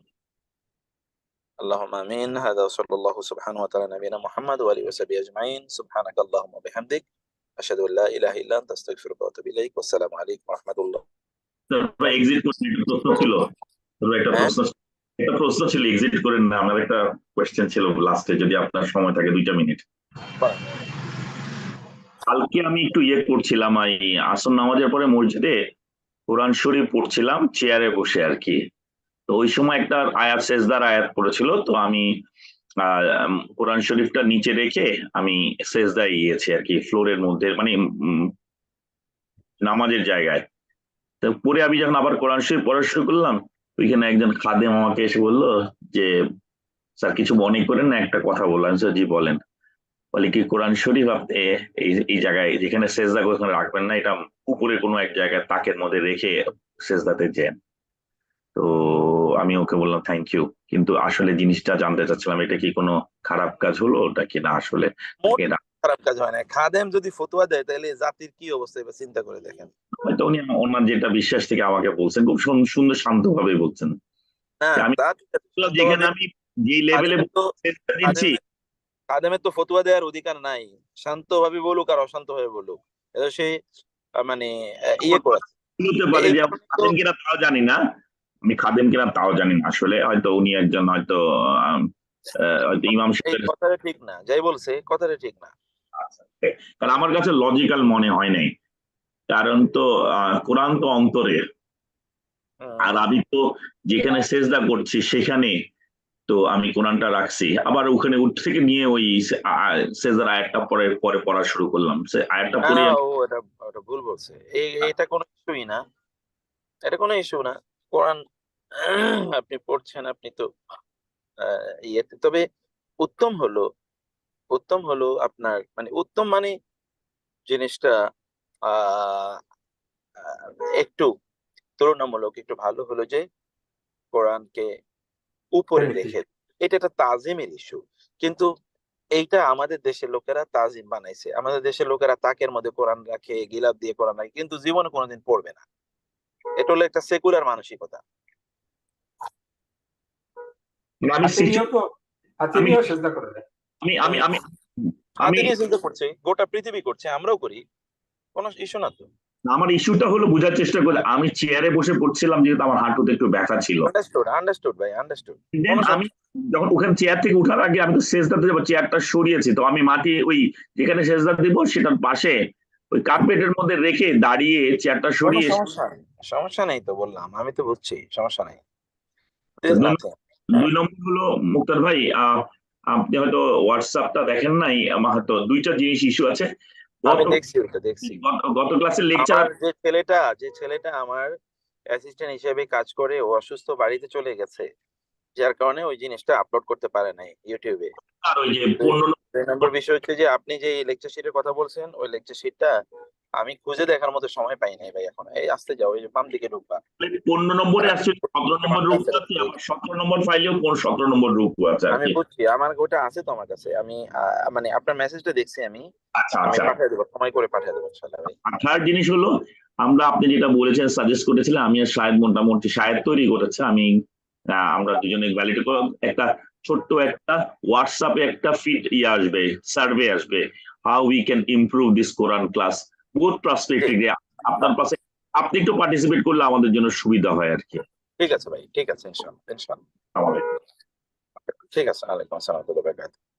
আল্লাহুম্মা আমিন। হাদা সাল্লাল্লাহু সুবহানাহু ওয়া তাআলা নবিনা মুহাম্মদ ওয়া আলিহি ওয়া সাহবিহি আজমাইন। সুবহানাকাল্লাহুম্মা ওয়া বিহামদিক, আশহাদু আল্লা ইলাহা ইল্লা আনতা, আস্তাগফিরুকা ওয়া আতুবু ইলাইক। ওয়াসসালামু আলাইকুম ওয়া রাহমাতুল্লাহ। এক্সিট করতে একটা প্রশ্ন ছিল, একটা হ্যাঁ? প্রশ্ন ছিল, এক্সিট করেন না, আমার একটা কোয়েশ্চেন ছিল লাস্টে, যদি আপনার সময় থাকে 2 মিনিট। কালকে আমি একটু করছিলাম, এই আসর নামাজের পরে মসজিদে কোরআন শরীফ পড়ছিলাম চেয়ারে বসে আর কি। তো ওই সময় একটা আয়াত, সেজদার আয়াত পড়েছিল, তো আমি কোরআন শরীফটা নিচে রেখে আমি সেজদায় গিয়েছি আর কি, ফ্লোরের মধ্যে, মানে নামাজের জায়গায়। তো পরে আমি যখন আবার কোরআন শরীফ পড়া শুরু করলাম, ওইখানে একজন খাদেম আমাকে এসে বললো যে স্যার কিছু মনে করেন না, একটা কথা বললাম। স্যার জি বলেন। বলে কি, কোরআন শরীফ আপনি এই জায়গায় যেখানে সেজদা ওখানে রাখবেন না, এটা উপরে কোনো এক জায়গায় তাকের মধ্যে রেখে সেজদাতে যান। তো আমি ওকে বললাম থ্যাংক ইউ, কিন্তু আসলে জিনিসটা জানতে চাচ্ছিলাম এটা কি কোনো খারাপ কাজ হলো ওটা কি না, আসলে খারাপ কাজ হয় না। খাদেম যদি ফতোয়া দেয় তাহলে জাতির কি অবস্থা এবার চিন্তা করে দেখেন। হয়তো উনি ওনার যেটা বিশ্বাস থেকে আমাকে বলছেন, খুব সুন্দর শান্ত ভাবে বলছেন। না, আমি যেখানে আমি যে লেভেলে দিচ্ছি, খাদেমের তো ফতোয়া দেওয়ার অধিকার নাই, শান্ত ভাবে বলুক আর অশান্ত ভাবে বলুক, এটা সে মানে হতে পারে যে খাদেম কিনা তাও জানি না, আমি খাদেম কিনা তাও জানি না, আসলে হয়তো উনি একজন হয়তো ইমাম সাহেবের কথাটা ঠিক না, যাই বলছে কথাটা ঠিক না। কারণ আমার কাছে লজিক্যাল মনে হয় নাই, কারণ তো কোরআন তো অন্তরে, আর আমি তো যেখানে সেজদা করছি সেখানে তো আমি কোরআনটা রাখছি, আবার ওখানে উঠ থেকে নিয়ে ওই সেজদার আয়াতটা পরে পড়া শুরু করলাম, সে আয়াতটা পড়ে ওটা ভুল বলছে, এটা কোনো ইস্যুই না, এটা কোনো ইস্যু না। কোরআন আপনি পড়ছেন, আপনি তো ইয়েতে, তবে উত্তম হলো আপনার, মানে উত্তম মানে জিনিসটা একটু তুলনামূলক একটু ভালো হলো যে কোরআনকে উপরে রেখে, এটা একটা তাজিমের ইস্যু। কিন্তু এইটা আমাদের দেশের লোকেরা তাজিম বানাইছে, আমাদের দেশের লোকেরা তাকের মধ্যে কোরআন রাখে, গিলাপ দিয়ে কোরআন রাখে, কিন্তু জীবনে কোনোদিন পড়বে না। এটা হলো একটা সেকুলার মানসিকতা। গোটা পৃথিবী করছে, আমরাও করি, কোনো ইস্যু না তো। আমার ইস্যুটা হলো বোঝার চেষ্টা করে, আমি চেয়ারে বসে পড়ছিলাম যেহেতু আমার হাঁটুতে একটু ব্যথা ছিল। আন্ডারস্টুড ভাই, আন্ডারস্টুড। আমি যখন ওখানে চেয়ার থেকে উঠার আগে আমি তো সেজদাতে যাব, চেয়ারটা সরিয়েছি, তো আমি মাটি ওই যেখানে সেজদা দিব সেটার পাশে ওই কার্পেটের মধ্যে রেখে দাঁড়িয়ে চেয়ারটা সরিয়ে। সমস্যা নেই তো, বললাম আমি তো বুঝছি, সমস্যা নাই। 2 নম্বর হলো মুক্তার ভাই, আপনি হয়তো হোয়াটসঅ্যাপটা দেখেন নাই, আমার হয়তো 2টা জিনিস ইস্যু আছে। আমি গত দেখছি ওটা দেখছি। গত ক্লাসের লেকচার আমার যে ছেলেটা আমার অ্যাসিস্ট্যান্ট হিসেবে কাজ করে, ও অসুস্থ, বাড়িতে চলে গেছে, যার কারণে ওই জিনিসটা আপলোড করতে পারে নাই ইউটিউবে। আর ওই যে দুই 15 নম্বর বিষয় হচ্ছে যে আপনি যে লেকচার শিটের কথা বলছেন, ওই লেকচার শিটটা আমি খুঁজে দেখার মতো সময় পাই নাই ভাই এখন। এই আসতে যাও, এই যে বাম দিকে ঢুকবা। 15 নম্বরে আসছে, 17 নম্বর রুকু আছে, আমার 17 নম্বর ফাইলেও 17 নম্বর রুকু আছে আর আমি কি। বুঝছি, আমার ওটা আছে তো আমার কাছে। আমি মানে আপনার মেসেজটা দেখছি আমি। আচ্ছা আমি আচ্ছা। পাঠিয়ে দেবো, সময় করে পাঠিয়ে দেবো ইনশাআল্লাহ ভাই। আর থার্ড জিনিস হলো, আমরা আপনি যেটা বলেছেন সাজেস্ট করেছিলেন, আমি আর শাহেদ মোটামুটি শাহেদ তৈরি করেছে, আমি আমরা দুজনে ভ্যালিড করে একটা ছোট্ট একটা হোয়াটসঅ্যাপে একটা ফিট আসবে, সার্ভে আসবে, how we can improve this Quran class both perspective. আপনার পাশে আপনি একটু পার্টিসিপেট করলে আমাদের জন্য সুবিধা হয় আর কি। ঠিক আছে ভাই, ঠিক আছে, ইনশাআল্লাহ ইনশাআল্লাহ। আমাদের ঠিক আছে, ওয়ালাইকুম আসসালাম ওয়া রাহমাতুল্লাহি ওয়া বারাকাতুহু।